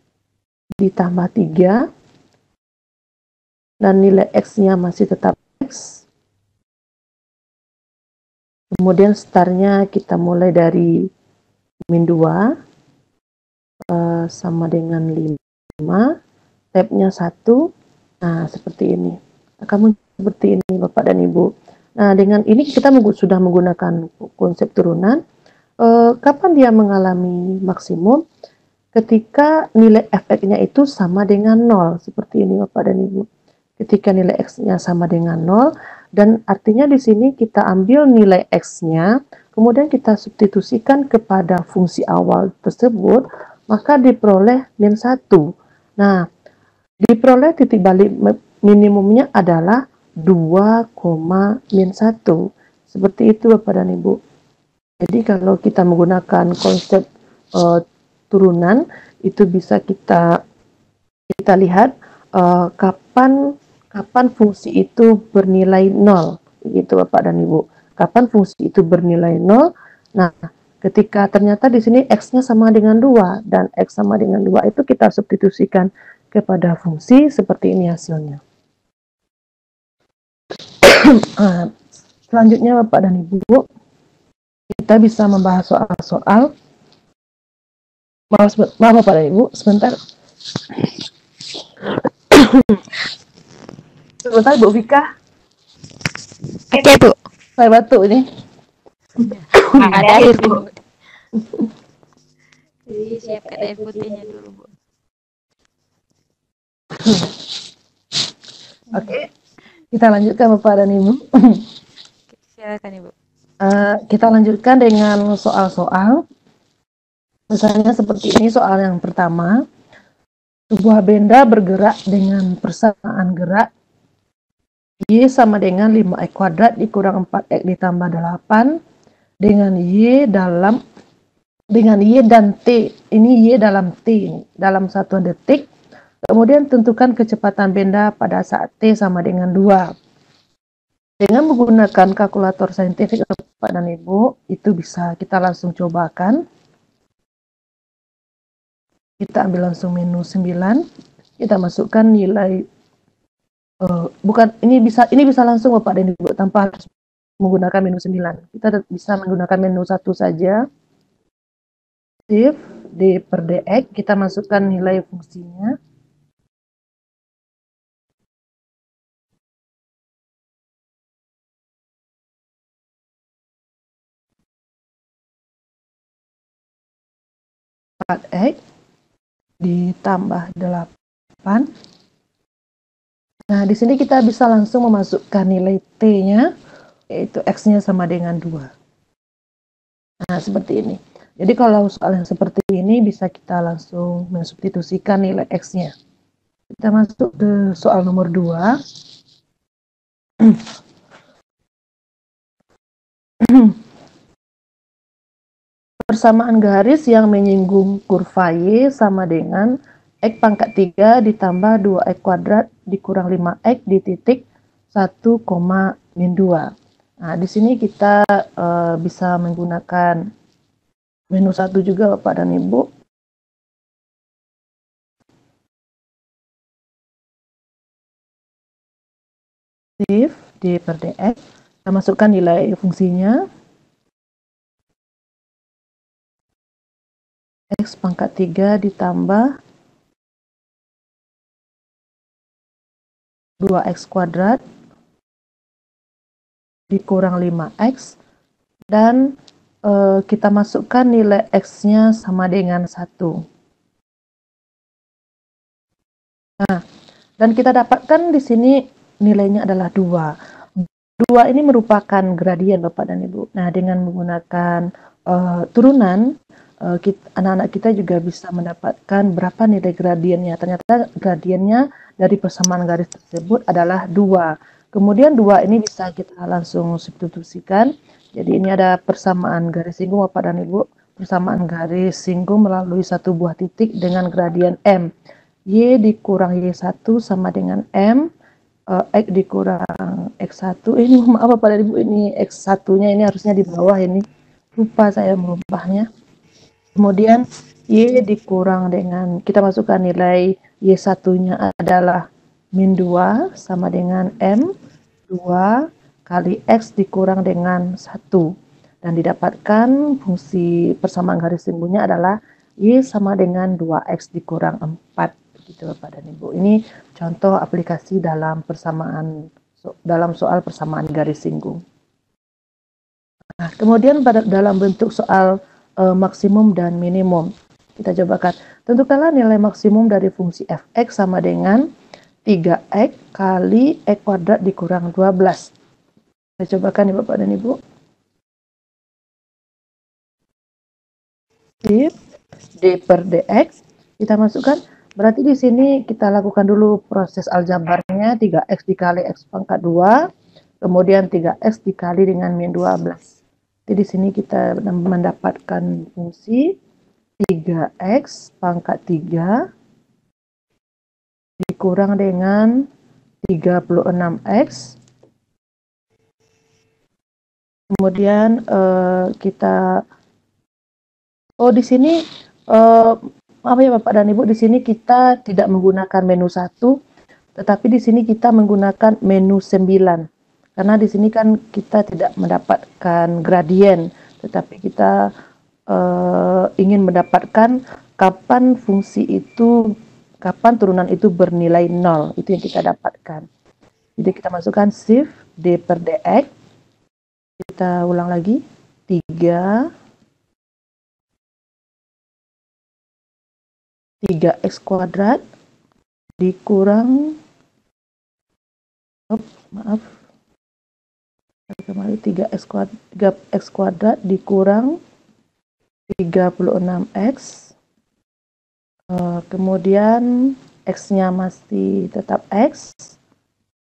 ditambah 3 dan nilai X-nya masih tetap X. Kemudian startnya kita mulai dari min 2 sama dengan 5, tabnya 1. Nah, seperti ini. Akan seperti ini Bapak dan Ibu. Nah, dengan ini kita sudah menggunakan konsep turunan. Kapan dia mengalami maksimum? Ketika nilai f(x)-nya itu sama dengan 0. Seperti ini Bapak dan Ibu. Ketika nilai x-nya sama dengan 0, dan artinya di sini kita ambil nilai x-nya, kemudian kita substitusikan kepada fungsi awal tersebut, maka diperoleh min 1. Nah, diperoleh titik balik minimumnya adalah 2, min 1. Seperti itu Bapak dan Ibu. Jadi kalau kita menggunakan konsep turunan, itu bisa kita lihat kapan fungsi itu bernilai 0. Gitu Bapak dan Ibu. Kapan fungsi itu bernilai 0? Nah, ketika ternyata di sini x-nya sama dengan 2 dan x sama dengan 2 itu kita substitusikan kepada fungsi, seperti ini hasilnya. Selanjutnya Bapak dan Ibu, kita bisa membahas soal-soal. Maaf Bapak dan Ibu, sebentar. Sebentar Bu Vika. Oke Bu. Saya batuk ini. Ada air Bu. Jadi siapkan air putihnya dulu Bu. Oke, kita lanjutkan Bapak dan Ibu. Silakan Ibu. Kita lanjutkan dengan soal-soal. Misalnya seperti ini soal yang pertama. Sebuah benda bergerak dengan persamaan gerak Y sama dengan 5X kuadrat dikurang 4X ditambah 8 dengan Y dan T. Ini Y dalam T ini, dalam 1 detik. Kemudian tentukan kecepatan benda pada saat T sama dengan 2. Dengan menggunakan kalkulator saintifik Bapak dan Ibu, itu bisa kita langsung cobakan. Kita ambil langsung menu 9, kita masukkan nilai, ini bisa langsung Bapak dan Ibu tanpa harus menggunakan menu 9. Kita bisa menggunakan menu 1 saja. Shift D per DX, kita masukkan nilai fungsinya. X ditambah 8. Nah, di sini kita bisa langsung memasukkan nilai T-nya, yaitu X-nya sama dengan 2. Nah, seperti ini. Jadi kalau soal yang seperti ini bisa kita langsung mensubstitusikan nilai X-nya. Kita masuk ke soal nomor 2. Persamaan garis yang menyinggung kurva Y sama dengan X pangkat 3 ditambah 2X kuadrat dikurang 5X di titik 1, min 2. Nah, di sini kita bisa menggunakan menu 1 juga Bapak dan Ibu. Shift D per DX, kita masukkan nilai fungsinya. X pangkat 3 ditambah 2X kuadrat dikurang 5X dan kita masukkan nilai X-nya sama dengan 1. Nah, dan kita dapatkan di sini nilainya adalah 2. 2 ini merupakan gradien Bapak dan Ibu. Nah, dengan menggunakan turunan, anak-anak kita juga bisa mendapatkan berapa nilai gradiennya. Ternyata gradiennya dari persamaan garis tersebut adalah 2. Kemudian 2 ini bisa kita langsung substitusikan. Jadi ini ada persamaan garis singgung Bapak dan Ibu. Persamaan garis singgung melalui satu buah titik dengan gradien M. Y dikurang Y1 sama dengan M. X dikurang X1. Ini maaf Bapak dan Ibu, ini X1-nya ini harusnya di bawah ini. Lupa saya merubahnya. Kemudian Y dikurang dengan, kita masukkan nilai Y1-nya adalah min 2 sama dengan M 2 kali X dikurang dengan 1. Dan didapatkan fungsi persamaan garis singgungnya adalah Y sama dengan 2X dikurang 4. Gitu Bapak dan Ibu. Ini contoh aplikasi dalam dalam soal persamaan garis singgung. Nah, kemudian dalam bentuk soal maksimum dan minimum, kita cobakan. Tentukanlah nilai maksimum dari fungsi f(x) sama dengan 3x kali x kuadrat dikurang 12. Kita cobakan ya Bapak dan Ibu. D per dx kita masukkan. Berarti di sini kita lakukan dulu proses aljabarnya, 3x dikali x pangkat 2, kemudian 3x dikali dengan min 12. Jadi di sini kita mendapatkan fungsi 3x pangkat 3 dikurang dengan 36x. Kemudian di sini maaf ya Bapak dan Ibu, di sini kita tidak menggunakan menu 1, tetapi di sini kita menggunakan menu 9. Karena di sini kan kita tidak mendapatkan gradien, tetapi kita ingin mendapatkan kapan turunan itu bernilai 0, itu yang kita dapatkan. Jadi kita masukkan shift D per dx, kita ulang lagi, 3x kuadrat dikurang kembali 3x kuadrat dikurang 36x, kemudian x-nya masih tetap x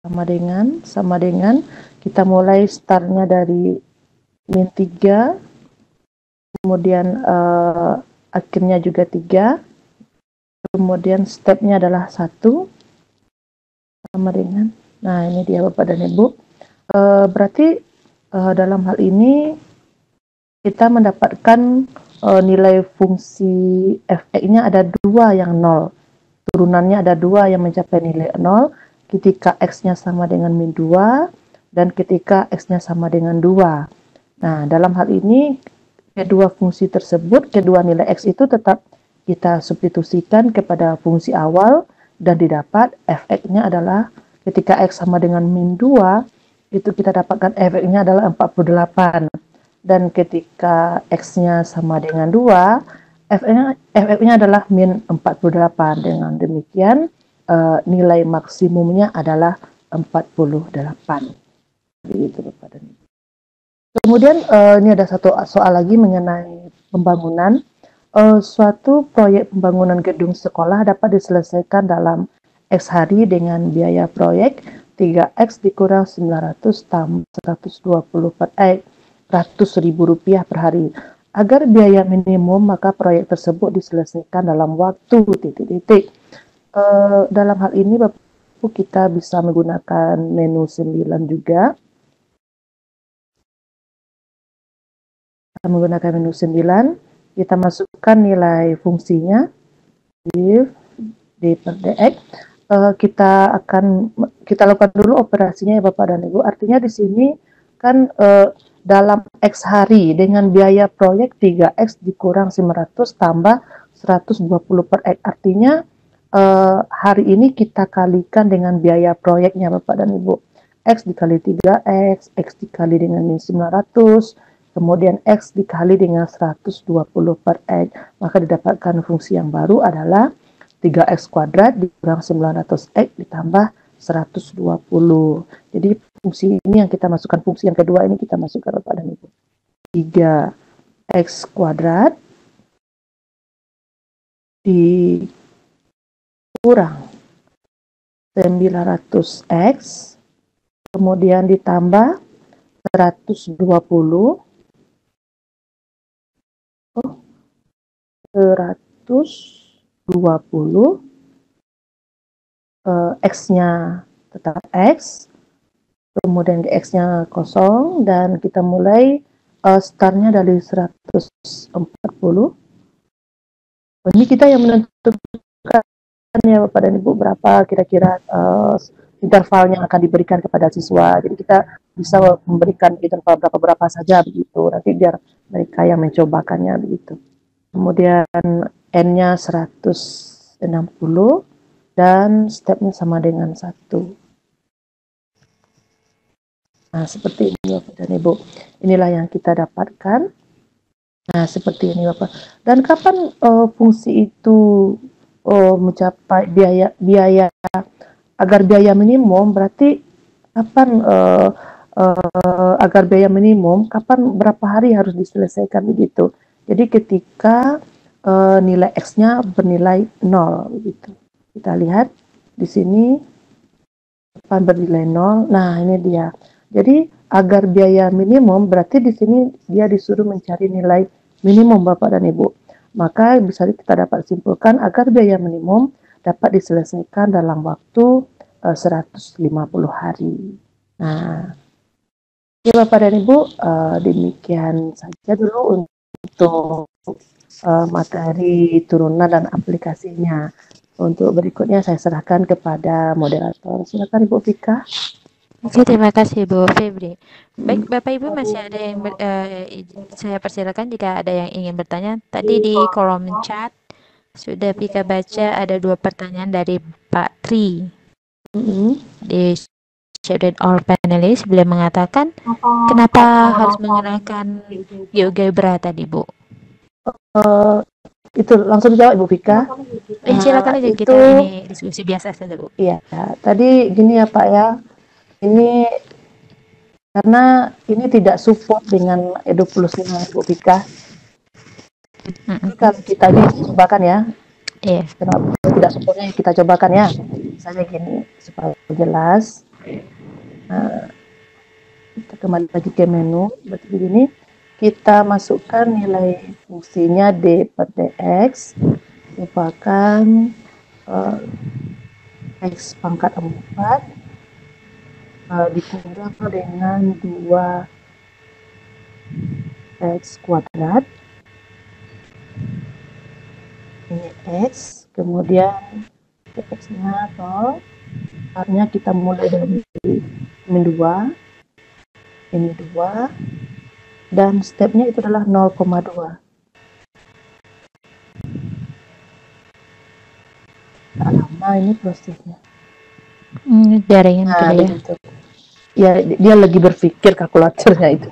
sama dengan kita mulai startnya dari min 3, kemudian akhirnya juga 3, kemudian stepnya adalah 1 sama dengan, nah ini dia Bapak dan Ibu. Berarti dalam hal ini kita mendapatkan nilai fungsi f(x)-nya ada 2 yang 0, turunannya ada 2 yang mencapai nilai 0 ketika x-nya sama dengan min 2 dan ketika x-nya sama dengan 2. Nah, dalam hal ini kedua fungsi tersebut, kedua nilai x itu tetap kita substitusikan kepada fungsi awal dan didapat f(x)-nya adalah ketika x sama dengan min 2, itu kita dapatkan f(x)-nya adalah 48. Dan ketika x-nya sama dengan 2, f(x)-nya adalah min 48. Dengan demikian, nilai maksimumnya adalah 48. Begitu Bapak dan Ibu. Kemudian ini ada satu soal lagi mengenai pembangunan. Suatu proyek pembangunan gedung sekolah dapat diselesaikan dalam X hari dengan biaya proyek 3X dikurang 900 tambah 120 per X, Rp100.000 per hari. Agar biaya minimum, maka proyek tersebut diselesaikan dalam waktu titik-titik. Dalam hal ini Bapak Ibu kita bisa menggunakan menu 9 juga. Kita menggunakan menu 9. Kita masukkan nilai fungsinya, if D per dx. Kita lakukan dulu operasinya ya Bapak dan Ibu. Artinya di sini kan dalam X hari dengan biaya proyek 3X dikurang 900 tambah 120 per X. Artinya hari ini kita kalikan dengan biaya proyeknya Bapak dan Ibu. X dikali 3X, X dikali dengan min 900, kemudian X dikali dengan 120 per X, maka didapatkan fungsi yang baru adalah 3X kuadrat dikurang 900X ditambah 120. Jadi fungsi ini yang kita masukkan, fungsi yang kedua ini kita masukkan Bapak dan Ibu. 3x kuadrat dikurang 900x, kemudian ditambah 120 X-nya tetap X, kemudian X-nya kosong, dan kita mulai startnya dari 140. Ini kita yang menentukan ya Bapak dan Ibu berapa kira-kira intervalnya akan diberikan kepada siswa. Jadi kita bisa memberikan interval berapa saja begitu. Nanti biar mereka yang mencobakannya begitu. Kemudian N-nya 160 dan stepnya sama dengan 1. Nah, seperti ini Bapak dan Ibu. Inilah yang kita dapatkan. Nah, seperti ini Bapak. Dan kapan fungsi itu mencapai biaya agar biaya minimum, berarti kapan agar biaya minimum, kapan berapa hari harus diselesaikan begitu. Jadi ketika nilai X-nya bernilai 0 begitu. Kita lihat di sini kapan bernilai 0. Nah, ini dia. Jadi agar biaya minimum berarti di sini dia disuruh mencari nilai minimum Bapak dan Ibu. Maka bisa kita dapat simpulkan agar biaya minimum dapat diselesaikan dalam waktu 150 hari. Nah, ya Bapak dan Ibu, demikian saja dulu untuk materi turunan dan aplikasinya. Untuk berikutnya saya serahkan kepada moderator. Silakan Ibu Vika. Oke, terima kasih Bu Febri. Baik, Bapak Ibu masih ada yang saya persilakan jika ada yang ingin bertanya. Tadi di kolom chat sudah Vika baca ada 2 pertanyaan dari Pak Tri. Di Shared All Panelists beliau mengatakan, kenapa harus menggunakan GeoGebra tadi Bu? Itu langsung dijawab Ibu Vika. Silakan aja, kita ini diskusi biasa saja Bu. Iya, tadi gini ya Pak ya. Ini karena ini tidak support dengan Edu+5 Bu Vika. Kalau kita cobakan ya. Iya. Kenapa tidak supportnya kita cobakan ya. Misalnya gini supaya jelas. Kita kembali lagi ke menu. Berarti begini. Kita masukkan nilai fungsinya D per dx merupakan X pangkat 4 dikurang dengan 2x kuadrat. Ini X, kemudian X-nya 0. Artinya kita mulai dari min 2, ini 2, dan stepnya itu adalah 0,2. Tak lama ini prosesnya. Jaringan Nah, ya. begitu. Ya, dia lagi berpikir kalkulatornya itu.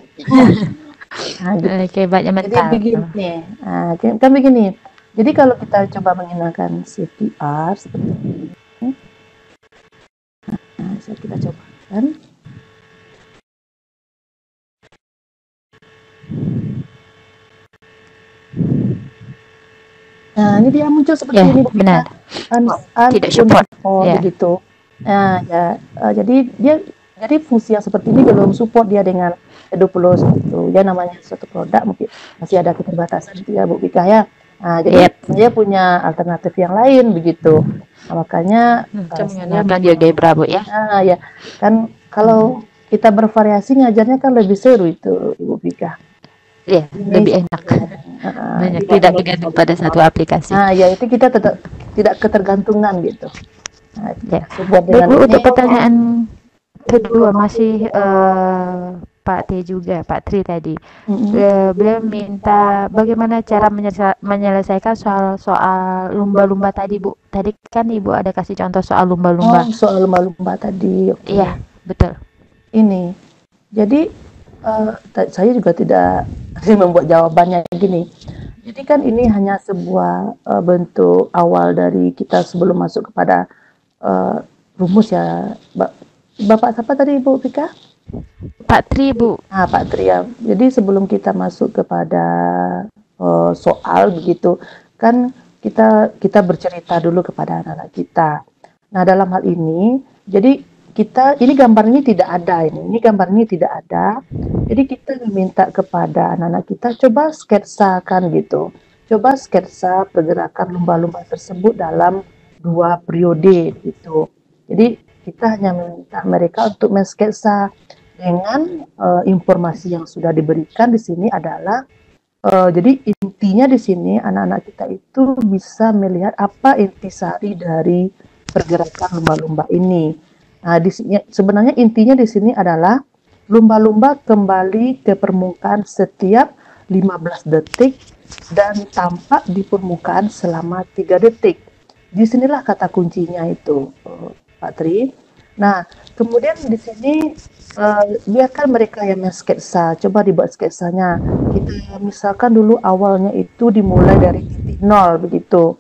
Nah, gitu. Oke, banyak mental. Jadi begini, kan begini. Jadi kalau kita coba menggunakan CTR seperti ini, kita cobakan. Nah, ini dia muncul seperti ini. Benar. Tidak support. Begitu. Nah, ya, jadi fungsi yang seperti ini belum support dia dengan Edu+ gitu. Ya namanya suatu produk mungkin masih ada keterbatasan gitu ya Bu Vika ya. Nah, jadi dia punya alternatif yang lain begitu. Nah, makanya menggunakan GeoGebra Bu ya. Nah, ya. Kan kalau kita bervariasi ngajarnya kan lebih seru itu Bu Vika. Iya, lebih enak. Banyak tidak bergantung pada satu aplikasi. Nah, ya itu kita tetap tidak ketergantungan gitu. Nah, ya. Baik Bu, untuk pertanyaan kedua masih Pak T juga, Pak Tri tadi. Beliau minta bagaimana cara menyelesaikan soal lumba-lumba tadi Bu. Tadi kan Ibu ada kasih contoh soal lumba-lumba. Soal lumba-lumba tadi. Okay. Iya, betul. Ini. Jadi saya juga tidak membuat jawabannya gini. Jadi kan ini hanya sebuah bentuk awal dari kita sebelum masuk kepada rumus ya Bapak siapa tadi Ibu Vika? Pak Tri, Bu. Pak Tri ya. Jadi sebelum kita masuk kepada soal begitu, kan kita bercerita dulu kepada anak-anak kita. Nah, dalam hal ini, jadi ini gambar ini tidak ada ini gambar ini tidak ada. Jadi kita meminta kepada anak-anak kita coba sketsakan gitu. Coba sketsa pergerakan lumba-lumba tersebut dalam 2 periode gitu. Jadi kita hanya meminta mereka untuk mensketsa dengan informasi yang sudah diberikan di sini adalah jadi intinya di sini anak-anak kita itu bisa melihat apa intisari dari pergerakan lumba-lumba ini. Nah, sebenarnya intinya di sini adalah lumba-lumba kembali ke permukaan setiap 15 detik dan tampak di permukaan selama 3 detik. Disinilah kata kuncinya itu, Pak Tri. Nah, kemudian di sini biarkan mereka yang sketsa. Coba dibuat sketsanya. Kita misalkan dulu awalnya itu dimulai dari titik 0 begitu.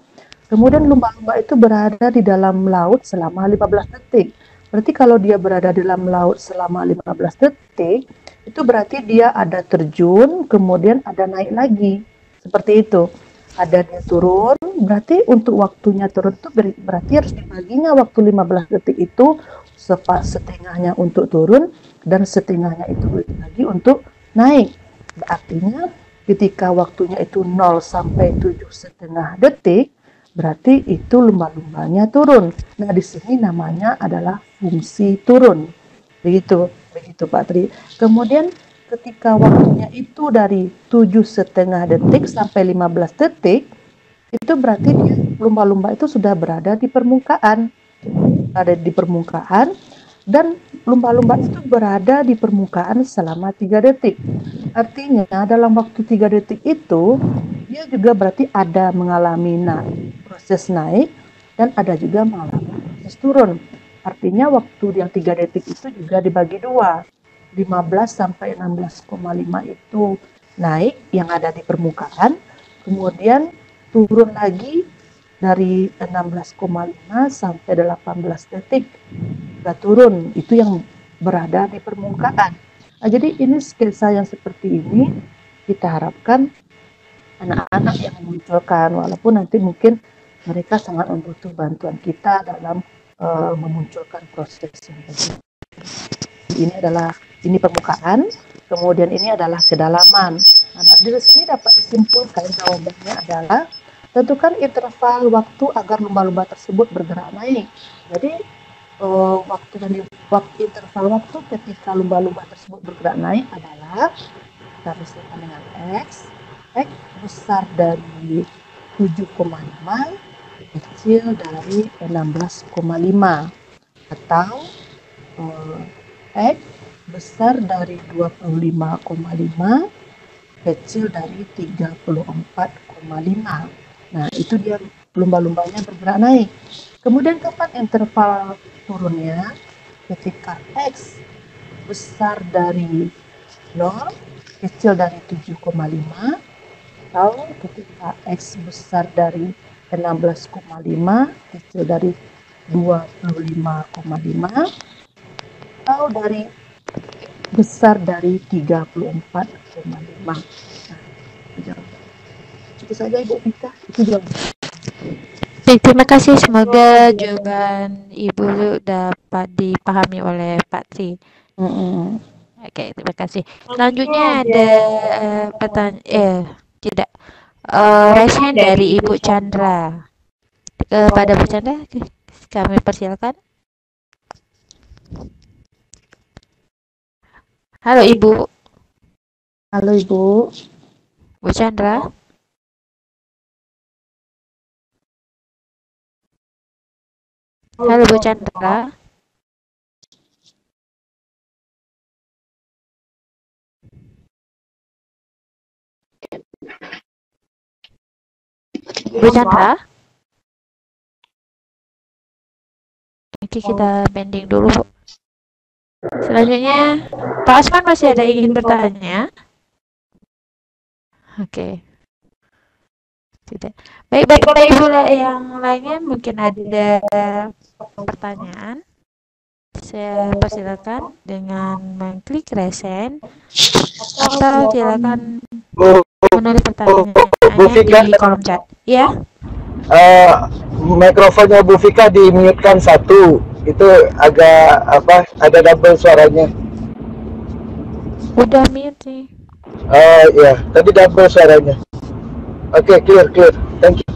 Kemudian lumba-lumba itu berada di dalam laut selama 15 detik. Berarti kalau dia berada di dalam laut selama 15 detik, itu berarti dia ada terjun, kemudian ada naik lagi. Seperti itu. Ada dia turun, berarti untuk waktunya turun itu berarti harus dibaginya waktu 15 detik itu setengahnya untuk turun dan setengahnya itu lagi untuk naik. Artinya ketika waktunya itu 0 sampai 7,5 detik, berarti itu lumba-lumbanya turun. Nah, di sini namanya adalah fungsi turun. Begitu Pak Tri. Kemudian ketika waktunya itu dari 7,5 detik sampai 15 detik, itu berarti lumba-lumba itu sudah berada di permukaan. Dan lumba-lumba itu berada di permukaan selama 3 detik. Artinya dalam waktu 3 detik itu dia juga berarti ada mengalami proses naik dan ada juga mengalami proses turun. Artinya waktu yang 3 detik itu juga dibagi 2. 15 sampai 16,5 itu naik yang ada di permukaan, kemudian turun lagi dari 16,5 sampai 18 detik sudah turun, itu yang berada di permukaan. Nah, jadi ini sketsa yang seperti ini kita harapkan anak-anak yang memunculkan, walaupun nanti mungkin mereka sangat membutuhkan bantuan kita dalam memunculkan proses yang tadi. Ini permukaan, kemudian ini adalah kedalaman. Nah, dari sini dapat disimpulkan jawabannya adalah tentukan interval waktu agar lumba-lumba tersebut bergerak naik. Jadi interval waktu ketika lumba-lumba tersebut bergerak naik adalah kita misalkan dengan X besar dari 7,5 kecil dari 16,5 atau X besar dari 25,5 kecil dari 34,5. Nah, itu dia lumba-lumbanya bergerak naik. Kemudian kapan interval turunnya? Ketika X besar dari 0 kecil dari 7,5 atau ketika X besar dari 16,5 kecil dari 25,5 atau dari besar dari 34,5. Cukup saja Ibu Vika, itu jawaban. Terima kasih, semoga jawaban Ibu dapat dipahami oleh Pak Tri. Oke, terima kasih. Selanjutnya ada pertanyaan raise hand dari Ibu Chandra. Kepada Bu Chandra, kami persilakan. Halo Ibu. Halo Ibu. Bu Chandra. Halo Bu Chandra. Bu Chandra. Oke, kita pending dulu, Bu. Selanjutnya, Pak Asman masih ada ingin bertanya? Oke. Tidak. Baik, Bapak Ibu yang lainnya mungkin ada pertanyaan. Saya persilakan dengan mengklik resend atau silakan Bu, menulis Bu pertanyaannya Fika, di kolom chat. Ya, mikrofonnya Bu Fika di-mute-kan satu. Itu agak apa? Ada double suaranya. udah mute nih. Ya, tadi double suaranya. Oke, clear. Thank you.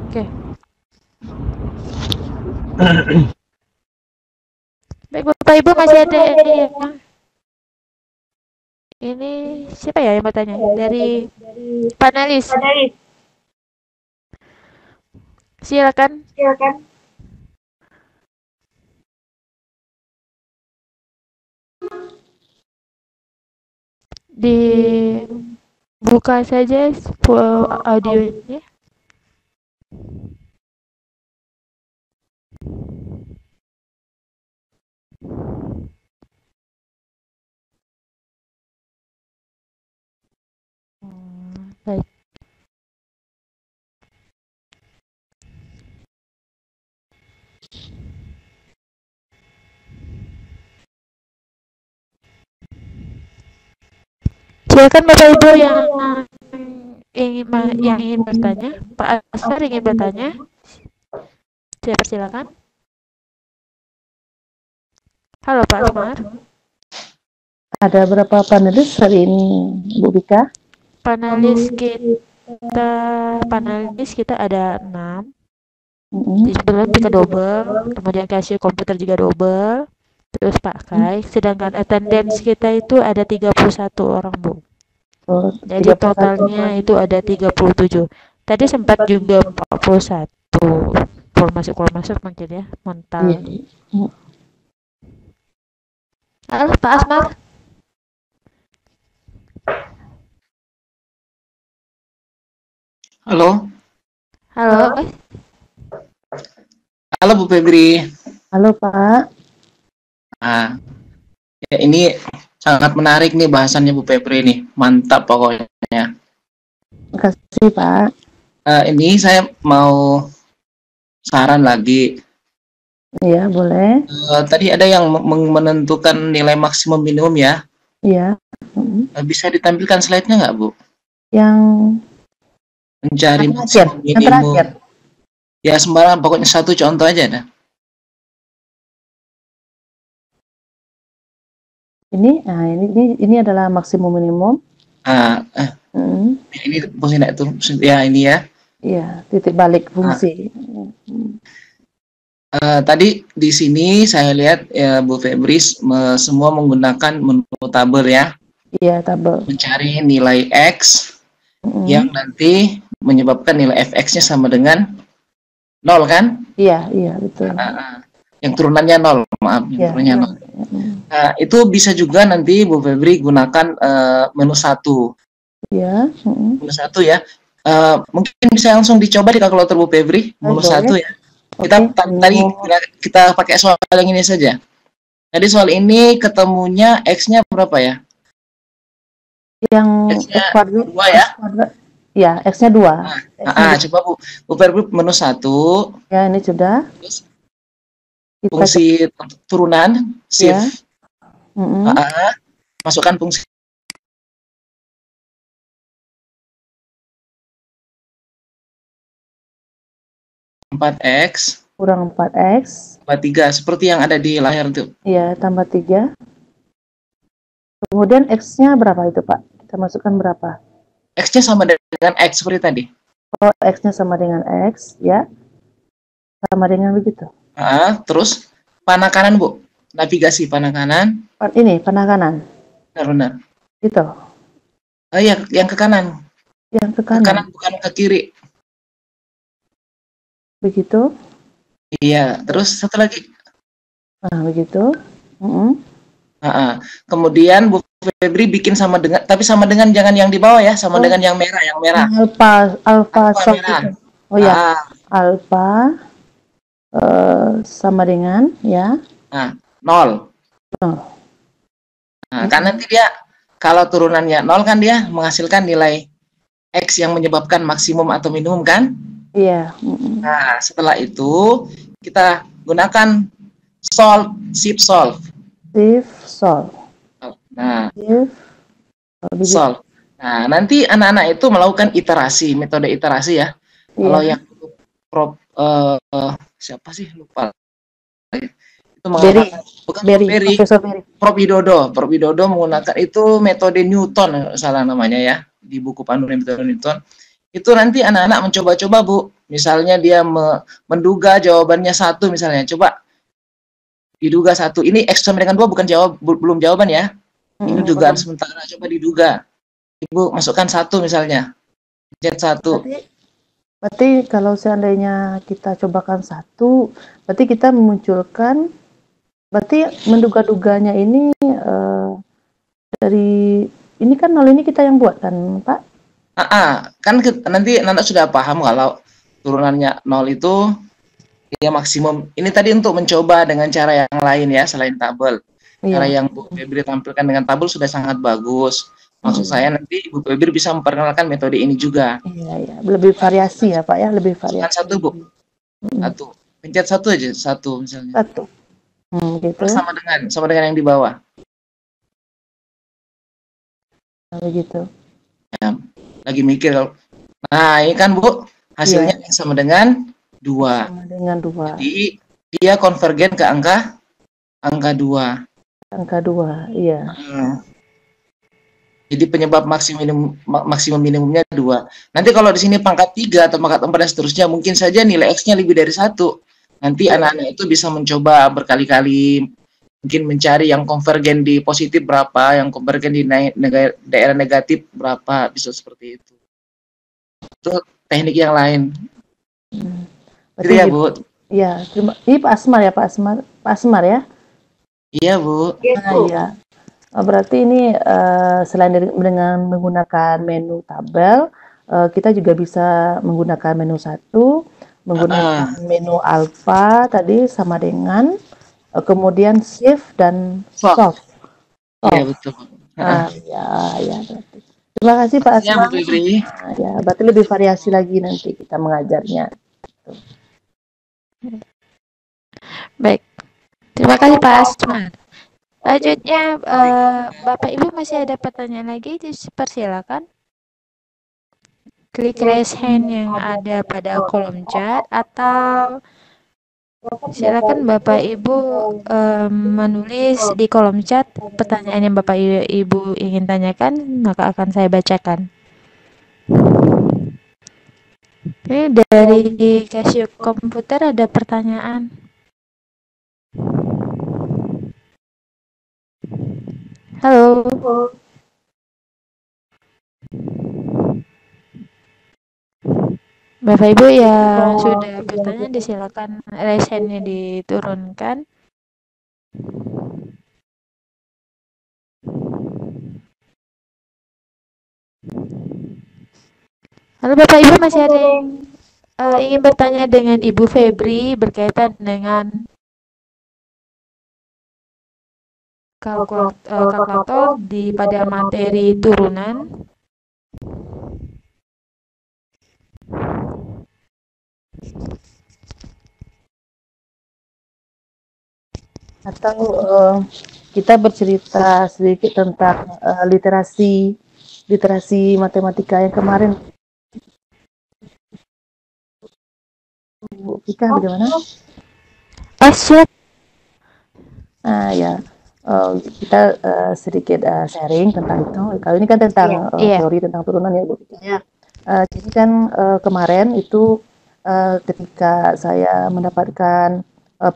Oke. Baik, Bapak Ibu masih ada yang ini siapa ya yang bertanya? Dari panelis. Silakan. Dibuka saja audionya. Baik. Silakan Bapak Ibu yang ingin bertanya. Pak Asmar ingin bertanya. Saya persilakan. Halo Pak Asmar. Ada berapa panelis hari ini, Bu Bika? Panelis kita ada 6. Di sebelum kita double, kemudian Casio komputer juga double. Terus pakai, sedangkan attendance kita itu ada 31 orang, Bu. Oh, Jadi totalnya itu ada 37. Tadi sempat juga 41. Keluar masuk mungkin ya, mental. Iya. Halo Pak Asmar. Halo. Halo Bu Febri. Halo Pak. Ya ini sangat menarik nih bahasannya Bu Febri nih. Mantap pokoknya. Terima kasih Pak. Ini saya mau saran lagi. Iya, boleh. Tadi ada yang menentukan nilai maksimum minimum ya. Iya. Bisa ditampilkan slide-nya nggak, Bu? Yang Mencari yang maksimum minimum. terakhir. Ya sembarang, pokoknya satu contoh aja dah. Ini adalah maksimum minimum. Ini fungsi naik turun. Ya ini ya. Iya, titik balik fungsi. Tadi di sini saya lihat ya Bu Febris semua menggunakan menu tabel ya. Iya, tabel. Mencari nilai X yang nanti menyebabkan nilai fx-nya sama dengan 0 kan? Iya, betul. Yang turunannya 0, maaf, yang turunannya 0. Nah, itu bisa juga nanti Bu Febri gunakan menu 1. Iya. Menu 1 ya. Mungkin bisa langsung dicoba di kalkulator Bu Febri, menu 1 ya. Kita pakai soal yang ini saja. Tadi soal ini ketemunya X-nya berapa ya? Yang X-nya X kuadrat 2 ya? Ya, X-nya 2. Coba Bu Febri menu 1. Ya, ini sudah. Terus fungsi turunan shift. Masukkan fungsi 4x kurang 4x tambah 3 seperti yang ada di layar itu. Iya, tambah 3. Kemudian X-nya berapa itu, Pak? Kita masukkan berapa? X-nya sama dengan X seperti tadi. Oh, X-nya sama dengan X, ya. Sama dengan begitu. Terus panah kanan, Bu. Navigasi panah kanan. Ini, panah kanan. Benar. Gitu. Iya, yang ke kanan. Yang ke kanan. Ke kanan bukan ke kiri. Begitu. Iya, terus satu lagi. Nah, begitu. Kemudian Bu Febri bikin sama dengan, tapi sama dengan jangan yang di bawah ya, sama dengan yang merah, Alpha merah. Oh ya, alpha sama dengan ya. 0. Kan nanti dia kalau turunannya 0 kan dia menghasilkan nilai X yang menyebabkan maksimum atau minimum kan? Iya. Nah, setelah itu kita gunakan solve, shift solve. Shift solve. Nah, Shift digit. solve. Nah, nanti anak-anak itu melakukan iterasi, metode iterasi ya. Kalau Iya. yang Prof siapa sih lupa. Itu Berry. mengatakan bukan Berry. Berry, Profesor Berry. Prof Widodo menggunakan itu metode Newton, salah namanya ya, di buku panduan metode Newton. Itu nanti anak-anak mencoba-coba, Bu. Misalnya dia menduga jawabannya 1 misalnya. Coba diduga 1. Ini X sama dengan 2 bukan belum jawaban ya. Ini dugaan sementara, coba diduga. Ibu masukkan 1 misalnya. Pencet 1. Berarti kalau seandainya kita cobakan 1, berarti kita memunculkan, berarti menduga-duganya ini dari, ini kan 0 ini kita yang buat kan, Pak? Kan nanti anak sudah paham kalau turunannya 0 itu ya maksimum. Ini tadi untuk mencoba dengan cara yang lain ya, selain tabel. Cara yang Bu Febri tampilkan dengan tabel sudah sangat bagus. Maksud saya nanti Bu Febri bisa memperkenalkan metode ini juga. Iya. Lebih variasi ya Pak ya, lebih variasi. Bukan 1, Bu. 1. Pencet 1 aja, 1 misalnya. 1. Gitu. Sama dengan yang di bawah. Begitu. Ya, lagi mikir kalau. Nah, ini kan Bu, hasilnya sama dengan 2. Sama dengan 2. Jadi dia konvergen ke angka 2. Angka 2, iya. Jadi penyebab maksimum minimumnya 2. Nanti kalau di sini pangkat 3 atau pangkat 4 dan seterusnya, mungkin saja nilai X-nya lebih dari 1. Nanti anak-anak itu bisa mencoba berkali-kali, mungkin mencari yang konvergen di positif berapa, yang konvergen di daerah negatif berapa, bisa seperti itu. Itu teknik yang lain. Gitu ya, Bu? Iya, ini Pak Asmar ya, Pak Asmar ya? Iya, Bu. Iya. Berarti ini selain dengan menggunakan menu tabel, kita juga bisa menggunakan menu 1, menggunakan menu alpha tadi sama dengan kemudian shift dan solve. Iya, betul. Ya berarti. Terima kasih Pak Asmar. Ya, berarti lebih variasi lagi nanti kita mengajarnya. Baik. Terima kasih Pak Asmar. Selanjutnya, Bapak Ibu masih ada pertanyaan lagi, dipersilakan. Klik raise hand yang ada pada kolom chat, atau silakan Bapak Ibu menulis di kolom chat pertanyaan yang Bapak Ibu ingin tanyakan, maka akan saya bacakan. Ini dari Casio Komputer ada pertanyaan. Halo. Bapak Ibu yang sudah bertanya, disilakan raise hand-nya diturunkan. Halo Bapak Ibu, masih ada yang ingin bertanya dengan Ibu Febri berkaitan dengan kalkulator pada materi turunan? Atau kita bercerita sedikit tentang literasi matematika yang kemarin. Bu Vika bagaimana? Siap. Ya, kita sedikit sharing tentang itu. Kalau ini kan tentang teori tentang turunan ya Bu Vika. Jadi kan kemarin itu ketika saya mendapatkan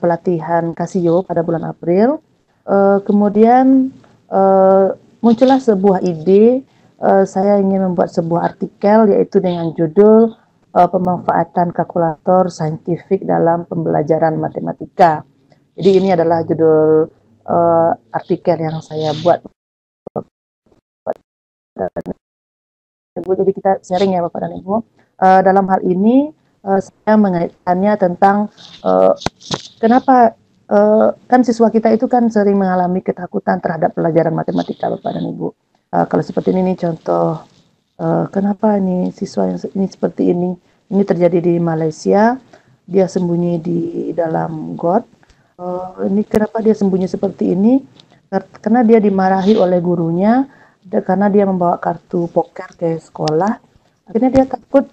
pelatihan Casio pada bulan April, kemudian muncullah sebuah ide. Saya ingin membuat sebuah artikel yaitu dengan judul pemanfaatan kalkulator saintifik dalam pembelajaran matematika. Jadi ini adalah judul artikel yang saya buat. Jadi kita sharing ya Bapak dan Ibu. Dalam hal ini saya mengaitkannya tentang kenapa kan siswa kita itu kan sering mengalami ketakutan terhadap pelajaran matematika Bapak dan Ibu. Kalau seperti ini contoh, kenapa nih siswa yang ini seperti ini terjadi di Malaysia, dia sembunyi di dalam got, Ini kenapa dia sembunyi seperti ini? Karena dia dimarahi oleh gurunya, karena dia membawa kartu poker ke sekolah. Akhirnya dia takut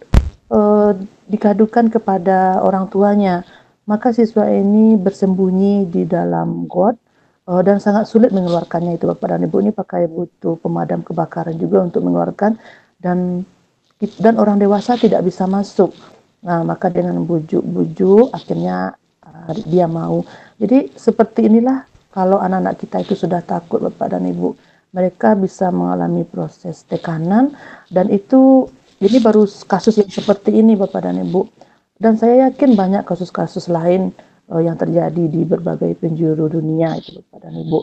dikadukan kepada orang tuanya. Maka siswa ini bersembunyi di dalam got dan sangat sulit mengeluarkannya itu Bapak dan Ibu. Ini butuh pemadam kebakaran juga untuk mengeluarkan, dan orang dewasa tidak bisa masuk. Nah, maka dengan bujuk-bujuk akhirnya dia mau. Jadi seperti inilah kalau anak-anak kita itu sudah takut Bapak dan Ibu, mereka bisa mengalami proses tekanan, dan ini baru kasus yang seperti ini Bapak dan Ibu. Dan saya yakin banyak kasus-kasus lain yang terjadi di berbagai penjuru dunia itu Bapak dan Ibu.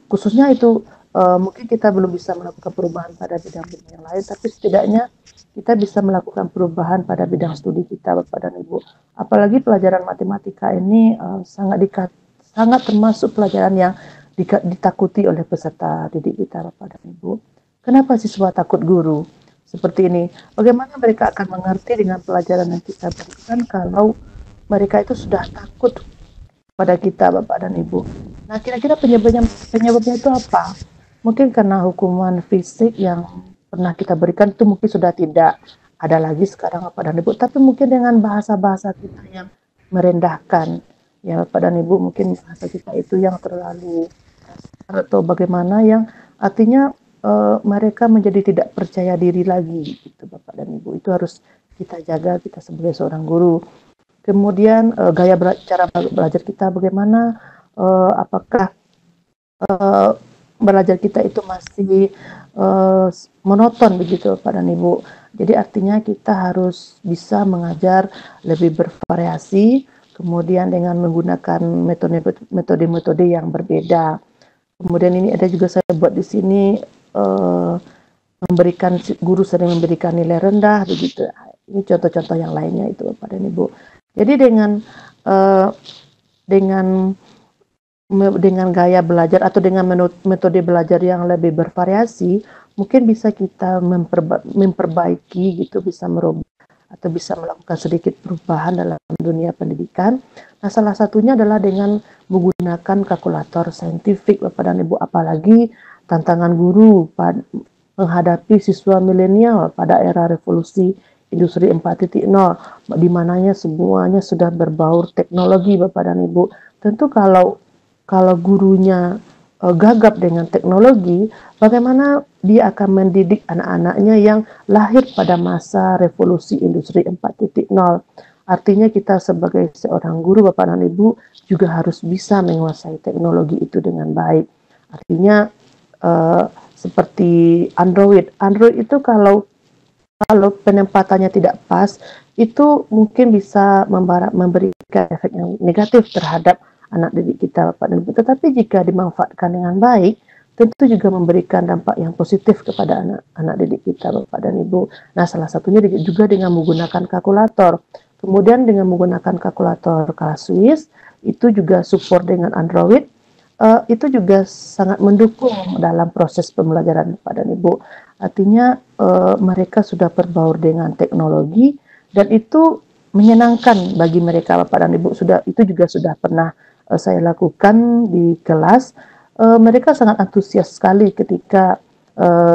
Khususnya itu mungkin kita belum bisa melakukan perubahan pada bidang-bidang yang lain, tapi setidaknya kita bisa melakukan perubahan pada bidang studi kita Bapak dan Ibu. Apalagi pelajaran matematika ini sangat termasuk pelajaran yang ditakuti oleh peserta didik kita Bapak dan Ibu. Kenapa siswa takut guru? Seperti ini. Bagaimana mereka akan mengerti dengan pelajaran yang kita berikan kalau mereka itu sudah takut pada kita Bapak dan Ibu. Nah, kira-kira penyebabnya itu apa? Mungkin karena hukuman fisik yang pernah kita berikan itu mungkin sudah tidak ada lagi sekarang Bapak dan Ibu, tapi mungkin dengan bahasa-bahasa kita yang merendahkan ya Bapak dan Ibu, mungkin bahasa kita itu yang terlalu atau bagaimana, yang artinya mereka menjadi tidak percaya diri lagi gitu Bapak dan Ibu. Itu harus kita jaga, kita sebagai seorang guru. Kemudian cara belajar kita bagaimana, apakah belajar kita itu masih monoton begitu Pak dan Ibu. Jadi artinya kita harus bisa mengajar lebih bervariasi, kemudian dengan menggunakan metode-metode yang berbeda. Kemudian ini ada juga saya buat di sini, guru sering memberikan nilai rendah begitu. Ini contoh-contoh yang lainnya itu Bapak dan Ibu. Jadi dengan gaya belajar atau dengan metode belajar yang lebih bervariasi, mungkin bisa kita memperbaiki gitu, bisa merubah atau bisa melakukan sedikit perubahan dalam dunia pendidikan. Nah, salah satunya adalah dengan menggunakan kalkulator saintifik Bapak dan Ibu, apalagi tantangan guru menghadapi siswa milenial pada era revolusi industri 4.0, di mananya semuanya sudah berbaur teknologi Bapak dan Ibu. Tentu kalau gurunya gagap dengan teknologi, bagaimana dia akan mendidik anak-anaknya yang lahir pada masa revolusi industri 4.0. Artinya kita sebagai seorang guru Bapak dan Ibu juga harus bisa menguasai teknologi itu dengan baik. Artinya seperti Android itu kalau penempatannya tidak pas, itu mungkin bisa memberikan efek yang negatif terhadap anak didik kita Bapak dan Ibu. Tetapi jika dimanfaatkan dengan baik, tentu juga memberikan dampak yang positif kepada anak didik kita Bapak dan Ibu. Nah, salah satunya juga dengan menggunakan kalkulator. Kemudian dengan menggunakan kalkulator kelas Swiss, itu juga support dengan Android, itu juga sangat mendukung dalam proses pembelajaran Bapak dan Ibu. Artinya mereka sudah berbaur dengan teknologi, dan itu menyenangkan bagi mereka Bapak dan Ibu. Itu juga sudah pernah saya lakukan di kelas. Mereka sangat antusias sekali ketika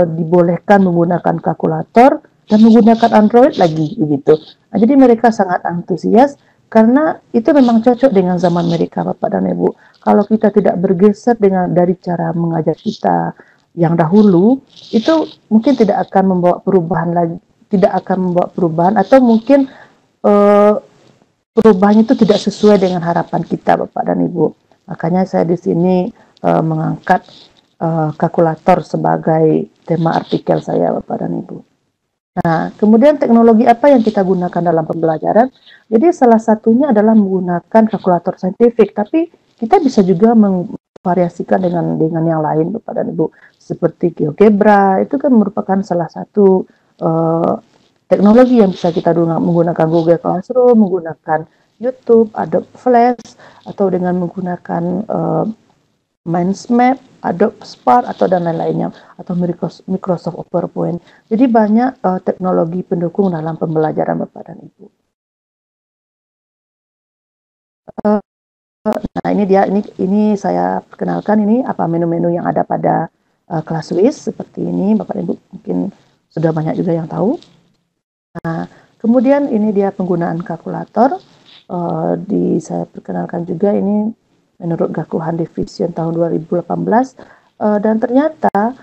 dibolehkan menggunakan kalkulator dan menggunakan Android lagi begitu. Nah, jadi mereka sangat antusias karena itu memang cocok dengan zaman mereka Bapak dan Ibu. Kalau kita tidak bergeser dari cara mengajar kita yang dahulu, itu mungkin tidak akan membawa perubahan atau mungkin perubahannya itu tidak sesuai dengan harapan kita Bapak dan Ibu. Makanya saya di sini mengangkat kalkulator sebagai tema artikel saya Bapak dan Ibu. Nah, kemudian teknologi apa yang kita gunakan dalam pembelajaran? Jadi salah satunya adalah menggunakan kalkulator saintifik, tapi kita bisa juga memvariasikan dengan yang lain Bapak dan Ibu, seperti GeoGebra. Itu kan merupakan salah satu teknologi yang bisa kita menggunakan Google Classroom, menggunakan YouTube, Adobe Flash, atau dengan menggunakan Mindsmap, Adobe Spark, atau dan lain-lainnya, atau Microsoft PowerPoint. Jadi banyak teknologi pendukung dalam pembelajaran Bapak dan Ibu. Nah, ini saya perkenalkan ini apa menu-menu yang ada pada kelas Swiss seperti ini, Bapak Ibu mungkin sudah banyak juga yang tahu. Nah, kemudian ini dia penggunaan kalkulator. Saya perkenalkan juga ini menurut Gakuhan Division tahun 2018 dan ternyata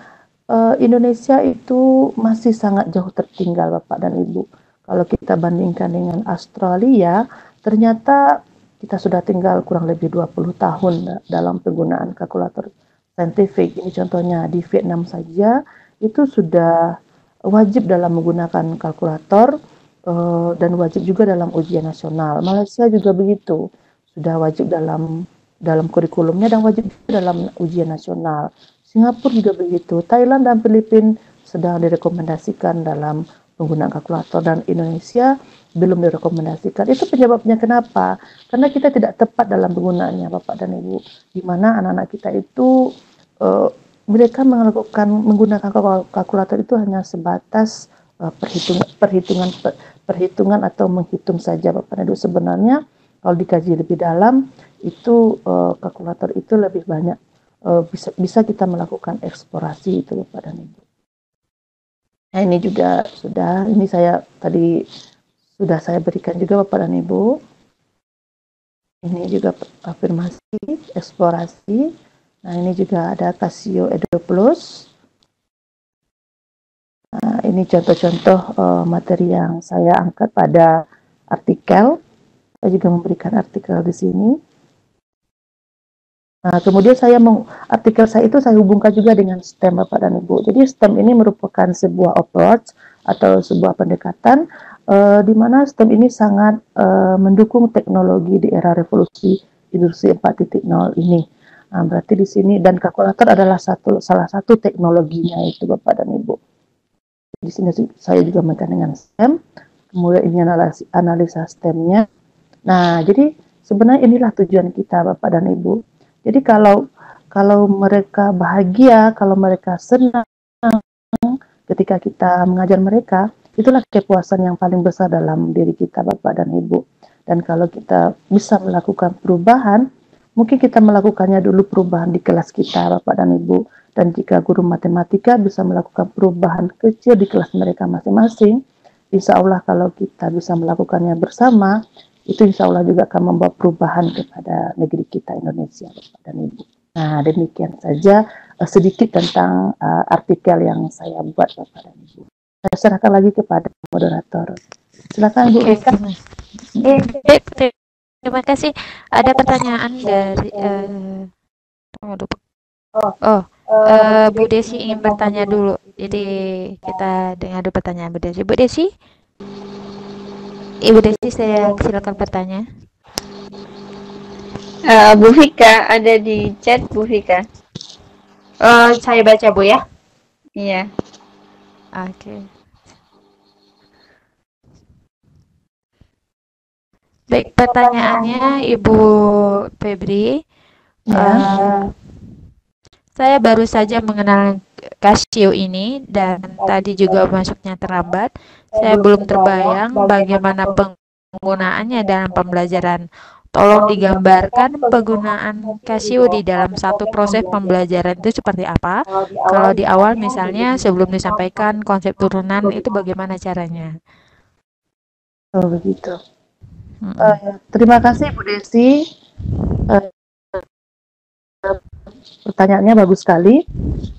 Indonesia itu masih sangat jauh tertinggal Bapak dan Ibu. Kalau kita bandingkan dengan Australia, ternyata kita sudah tinggal kurang lebih 20 tahun dalam penggunaan kalkulator saintifik. Ini contohnya di Vietnam saja itu sudah wajib dalam menggunakan kalkulator dan wajib juga dalam ujian nasional. Malaysia juga begitu, sudah wajib dalam kurikulumnya dan wajib juga dalam ujian nasional. Singapura juga begitu. Thailand dan Filipina sedang direkomendasikan dalam penggunaan kalkulator dan Indonesia belum direkomendasikan. Itu penyebabnya kenapa? Karena kita tidak tepat dalam penggunaannya Bapak dan Ibu. Di mana anak-anak kita itu mereka menggunakan kalkulator itu hanya sebatas perhitungan atau menghitung saja Bapak dan Ibu. Sebenarnya kalau dikaji lebih dalam itu kalkulator itu lebih banyak bisa kita melakukan eksplorasi itu Bapak dan Ibu. Nah ini juga ini saya tadi sudah saya berikan juga Bapak dan Ibu. Ini juga afirmasi, eksplorasi. Nah ini juga ada Casio Edo Plus. Nah, ini contoh-contoh materi yang saya angkat pada artikel. Saya juga memberikan artikel di sini. Nah, kemudian artikel saya itu saya hubungkan juga dengan STEM Bapak dan Ibu. Jadi STEM ini merupakan sebuah approach atau sebuah pendekatan di mana STEM ini sangat mendukung teknologi di era revolusi industri 4.0 ini. Nah, berarti di sini dan kalkulator adalah salah satu teknologinya itu Bapak dan Ibu. Di sini saya juga menekan dengan STEM, kemudian ini analisa STEM-nya. Nah, jadi sebenarnya inilah tujuan kita Bapak dan Ibu. Jadi kalau mereka bahagia, kalau mereka senang ketika kita mengajar mereka, itulah kepuasan yang paling besar dalam diri kita Bapak dan Ibu. Dan kalau kita bisa melakukan perubahan, mungkin kita melakukannya dulu perubahan di kelas kita Bapak dan Ibu. Dan jika guru matematika bisa melakukan perubahan kecil di kelas mereka masing-masing, insya Allah kalau kita bisa melakukannya bersama, itu insya Allah juga akan membawa perubahan kepada negeri kita Indonesia Bapak dan Ibu. Nah demikian saja sedikit tentang artikel yang saya buat Bapak dan Ibu. Saya serahkan lagi kepada moderator. Silakan Bu Rika. Terima kasih. Ada pertanyaan dari Bu Desi ingin bertanya dulu. Jadi kita dengar dulu pertanyaan Bu Desi. Bu Desi, Ibu Desi, saya silakan bertanya. Bu Vika ada di chat Bu Vika. Saya baca Bu ya. Iya. Oke. Baik, pertanyaannya Ibu Febri. Saya baru saja mengenal Casio ini dan tadi juga masuknya terlambat. Saya belum terbayang bagaimana penggunaannya dalam pembelajaran. Tolong digambarkan penggunaan Casio di dalam satu proses pembelajaran itu seperti apa? Kalau di awal misalnya sebelum disampaikan konsep turunan itu bagaimana caranya? Oh begitu. Terima kasih Bu Desi. Pertanyaannya bagus sekali.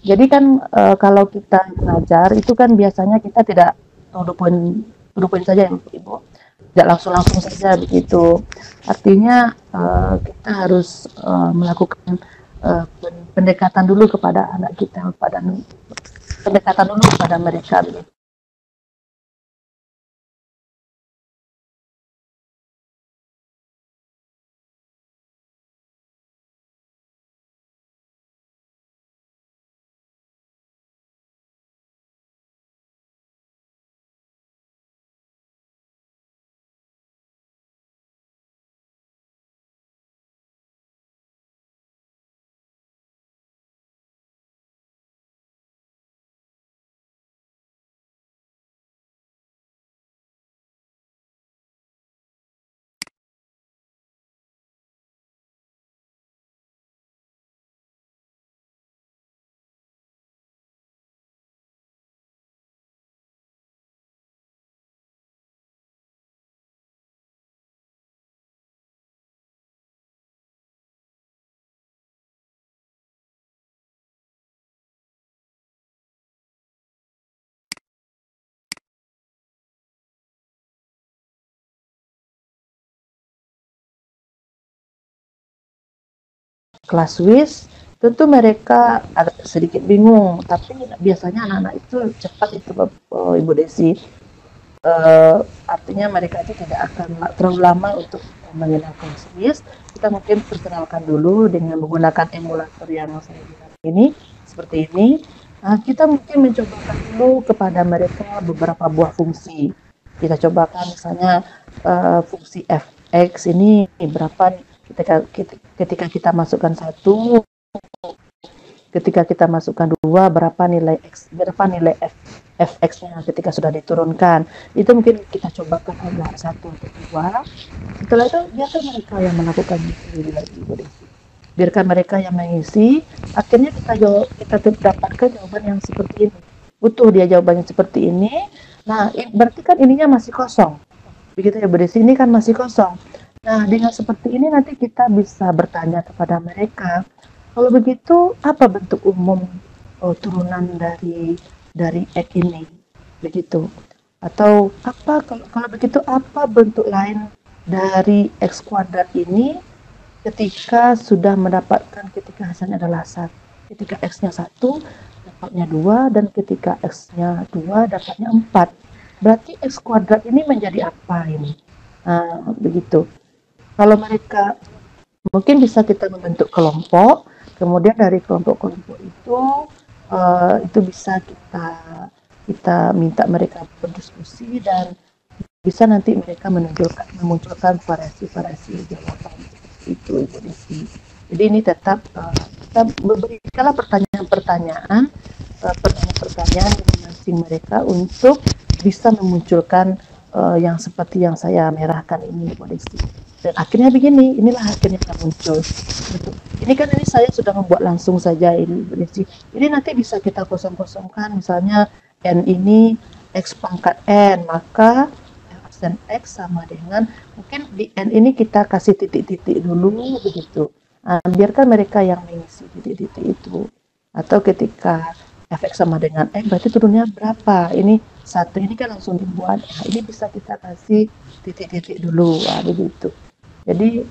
Jadi kan kalau kita mengajar itu kan biasanya kita tidak poin saja ya Ibu. Tidak langsung saja begitu. Artinya kita harus melakukan pendekatan dulu kepada anak kita, pendekatan dulu kepada mereka. kelas Swiss, tentu mereka agak sedikit bingung, tapi biasanya anak-anak itu cepat itu Ibu Desi. Artinya mereka itu tidak akan terlalu lama untuk mengenalkan Swiss. Kita mungkin perkenalkan dulu dengan menggunakan emulator yang saya gunakan ini, seperti ini. Kita mungkin mencobakan dulu kepada mereka beberapa buah fungsi. Kita cobakan misalnya fungsi fx ini berapa nih ketika kita masukkan 1, ketika kita masukkan 2, berapa nilai fx-nya ketika sudah diturunkan. Itu mungkin kita cobakan agak 1 atau 2. Setelah itu biarkan mereka yang melakukan itu lagi, biarkan mereka yang mengisi. Akhirnya kita dapatkan jawaban yang seperti ini. Butuh dia jawabannya seperti ini. Nah, berarti kan ininya masih kosong. Begitu ya, berisi ini kan masih kosong. Nah, dengan seperti ini nanti kita bisa bertanya kepada mereka, kalau begitu apa bentuk umum turunan dari X ini? Begitu. Atau apa kalau begitu apa bentuk lain dari X kuadrat ini ketika sudah mendapatkan ketika hasilnya adalah 1. Ketika X-nya 1 dapatnya 2, dan ketika X-nya 2 dapatnya 4. Berarti X kuadrat ini menjadi apa ini? Begitu. Kalau mereka mungkin bisa kita membentuk kelompok, kemudian dari kelompok-kelompok itu bisa kita minta mereka berdiskusi, dan bisa nanti mereka memunculkan variasi-variasi jawaban itu, Ibu Desi. Jadi ini tetap kita berikanlah pertanyaan-pertanyaan masing-masing mereka untuk bisa memunculkan yang seperti yang saya merahkan ini, Ibu Desi. Dan akhirnya begini, inilah akhirnya yang muncul. Ini kan ini saya sudah membuat langsung saja ini, Ibu Desi. Ini nanti bisa kita kosong-kosongkan, misalnya n ini x pangkat n, maka dan X sama dengan, mungkin di N ini kita kasih titik-titik dulu begitu. Biarkan mereka yang mengisi titik-titik itu. Atau ketika Fx sama dengan X, berarti turunnya berapa? Ini 1, ini kan langsung dibuat. Ini bisa kita kasih titik-titik dulu, begitu. Jadi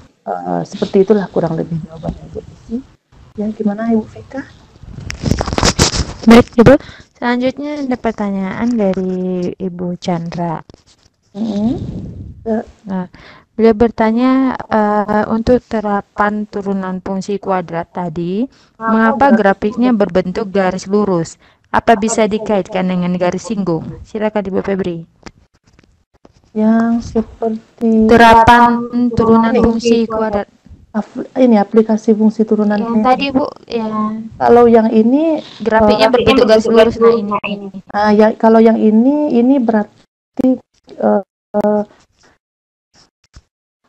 seperti itulah kurang lebih jawabannya, Ibu Desi. Ya, gimana Ibu Vika? Baik, Ibu. Selanjutnya ada pertanyaan dari Ibu Chandra. Nah, beliau bertanya untuk terapan turunan fungsi kuadrat tadi, mengapa grafiknya berbentuk garis lurus? Apa bisa dikaitkan dengan garis singgung? Silakan Ibu Febri. Yang seperti Terapan turunan fungsi kuadrat. Ini aplikasi fungsi turunan Yang ini. tadi Bu, ya. Kalau yang ini Grafiknya berbentuk garis lurus. Nah ini. Ya, kalau yang ini berarti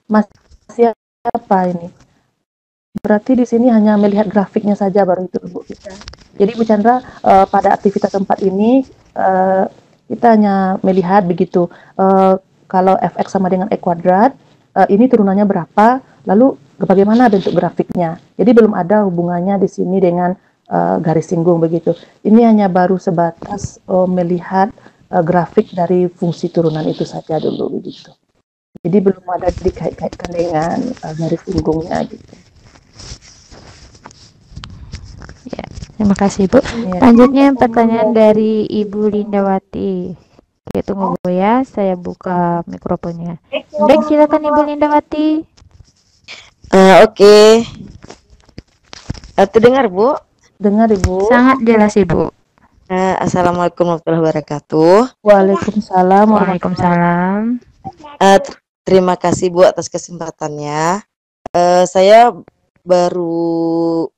masih apa ini? Berarti di sini hanya melihat grafiknya saja baru itu, Bu kita. Jadi Bu Chandra, pada aktivitas 4 ini kita hanya melihat begitu. Kalau fx sama dengan e kuadrat, ini turunannya berapa, lalu bagaimana bentuk grafiknya. Jadi belum ada hubungannya di sini dengan garis singgung begitu. Ini hanya baru sebatas melihat grafik dari fungsi turunan itu saja dulu begitu. Jadi belum ada dikait-kaitkan dengan garis singgungnya gitu. Ya, terima kasih Bu. Ya. Selanjutnya pertanyaan dari Ibu Lindawati. Oke, tunggu Bu ya, saya buka mikrofonnya. Baik, silakan Ibu Lindawati. Oke. Terdengar Bu? Dengar Ibu. Sangat jelas Ibu. Assalamualaikum warahmatullahi wabarakatuh. Waalaikumsalam. Waalaikumsalam. Terima kasih Bu atas kesempatannya. Saya baru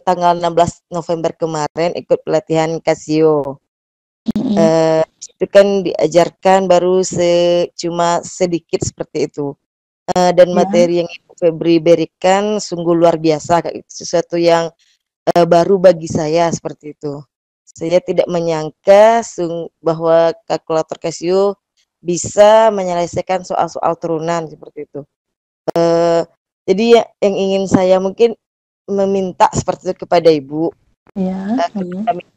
tanggal 16 November kemarin ikut pelatihan Casio. Itu kan diajarkan baru cuma sedikit seperti itu. Dan materi yang Ibu Febri berikan sungguh luar biasa, sesuatu yang baru bagi saya seperti itu. Saya tidak menyangka bahwa kalkulator Casio bisa menyelesaikan soal-soal turunan seperti itu. Jadi yang ingin saya mungkin meminta seperti itu kepada Ibu.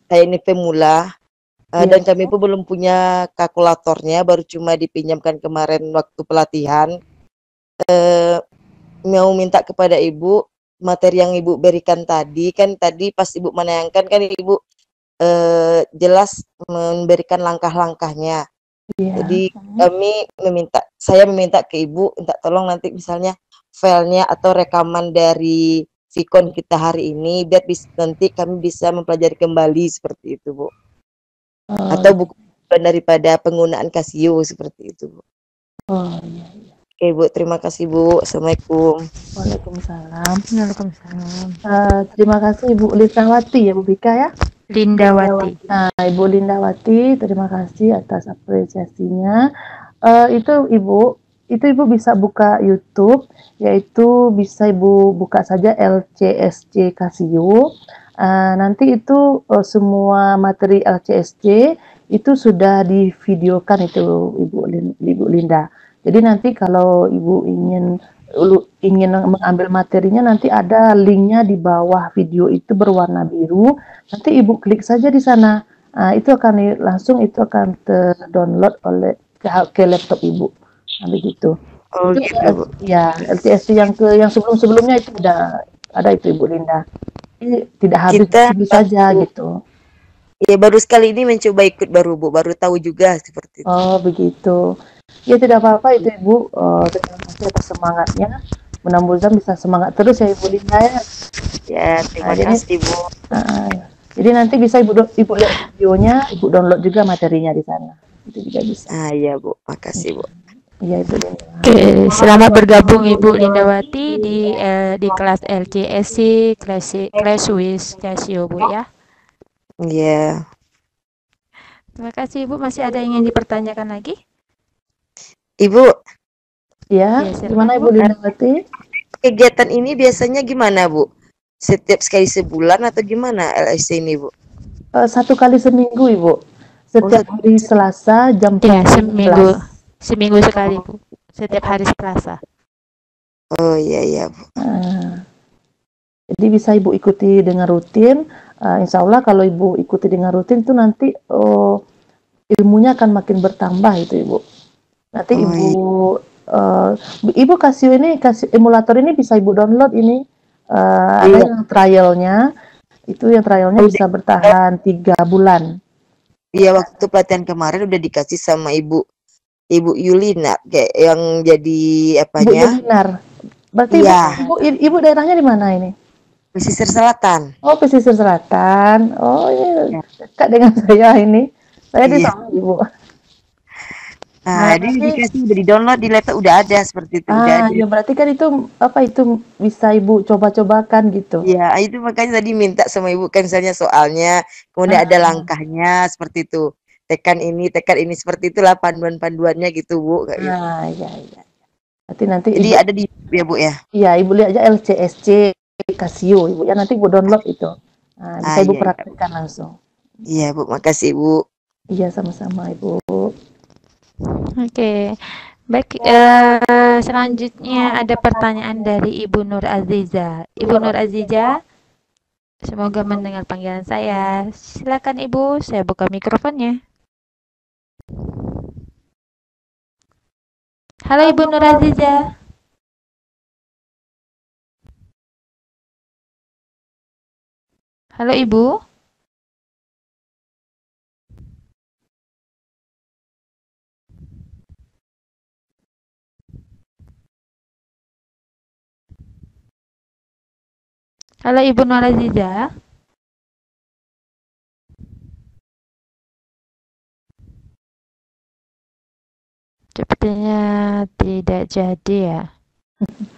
Saya ini pemula dan kami pun belum punya kalkulatornya, baru cuma dipinjamkan kemarin waktu pelatihan. Mau minta kepada Ibu materi yang Ibu berikan tadi, kan tadi pas Ibu menayangkan kan Ibu jelas memberikan langkah-langkahnya. Iya. Jadi saya meminta ke Ibu, minta tolong nanti misalnya filenya atau rekaman dari Vicon kita hari ini, biar nanti kami bisa mempelajari kembali seperti itu, Bu. Atau buku daripada penggunaan Casio seperti itu, Bu. Oh iya. Oke, Bu, terima kasih, Bu. Assalamualaikum. Waalaikumsalam. Waalaikumsalam. Terima kasih Ibu Lindawati ya Bu Vika ya. Lindawati. Nah, Ibu Lindawati, terima kasih atas apresiasinya. Itu Ibu bisa buka YouTube, yaitu bisa Ibu buka saja LCSC Casio. Nanti itu semua materi LCSC itu sudah divideokan itu Ibu Linda. Jadi nanti kalau Ibu ingin mengambil materinya, nanti ada linknya di bawah video itu berwarna biru. Nanti Ibu klik saja di sana. Itu akan terdownload oleh ke laptop Ibu. Nah, begitu. Oh, Itu gitu, Bu. ya LTSC yang sebelum-sebelumnya itu udah ada itu Ibu Linda. Ini tidak habis dulu saja gitu. Ya, baru sekali ini mencoba ikut baru tahu juga seperti itu. Oh, begitu. Ya tidak apa-apa itu Ibu, terima kasih atas semangatnya. Mudah-mudahan bisa semangat terus ya Ibu Linda ya. Ya, terima kasih Bu. Jadi nanti bisa Ibu lihat videonya, Ibu download juga materinya di sana. Itu juga bisa. Iya Bu, makasih Bu. Iya Ibu Linda. Oke, selamat bergabung Ibu Lindawati di kelas LCSC Clash with Casio, Bu ya. Iya. Terima kasih Ibu. Masih ada yang ingin dipertanyakan lagi? Ya, Ya, gimana Ibu Lindawati? Kegiatan ini biasanya gimana Bu? Setiap sekali sebulan atau gimana LSC ini Bu? 1 kali seminggu Ibu. Setiap hari Selasa jam 11. Seminggu sekali Bu. Setiap hari Selasa. Oh iya Bu. Jadi bisa Ibu ikuti dengan rutin. Insya Allah kalau Ibu ikuti dengan rutin itu nanti ilmunya akan makin bertambah itu Ibu. Nanti Ibu Casio emulator ini bisa Ibu download ini. Ada yang trialnya. Itu yang trialnya bisa bertahan 3 bulan. Iya, waktu pelatihan kemarin udah dikasih sama Ibu Yulina kayak yang jadi apanya? Ibu Yulinar. Berarti Ibu daerahnya di mana ini? Pesisir Selatan. Oh, pesisir selatan. Oh iya, dekat dengan saya ini. Saya di sana Ibu. Jadi dikasih udah di-download di laptop udah ada seperti itu. Ya berarti kan itu bisa Ibu coba-cobakan gitu. Iya, itu makanya tadi minta sama Ibu kan misalnya soalnya, kemudian ada langkahnya seperti itu. Tekan ini seperti itulah panduan-panduannya gitu Bu. Iya. Berarti nanti jadi Ibu, ada di ya Bu ya. Iya, Ibu lihat aja LCSC Casio Ibu ya, nanti Ibu download itu. Bisa Ibu praktekkan langsung. Iya Bu, makasih Bu. Iya, sama-sama Ibu. Oke. Baik, selanjutnya ada pertanyaan dari Ibu Nur Aziza. Ibu Nur Aziza, semoga mendengar panggilan saya. Silakan Ibu, saya buka mikrofonnya. Halo Ibu Nur Aziza. Halo Ibu. Halo Ibu Nur Aziza. Sepertinya tidak jadi ya.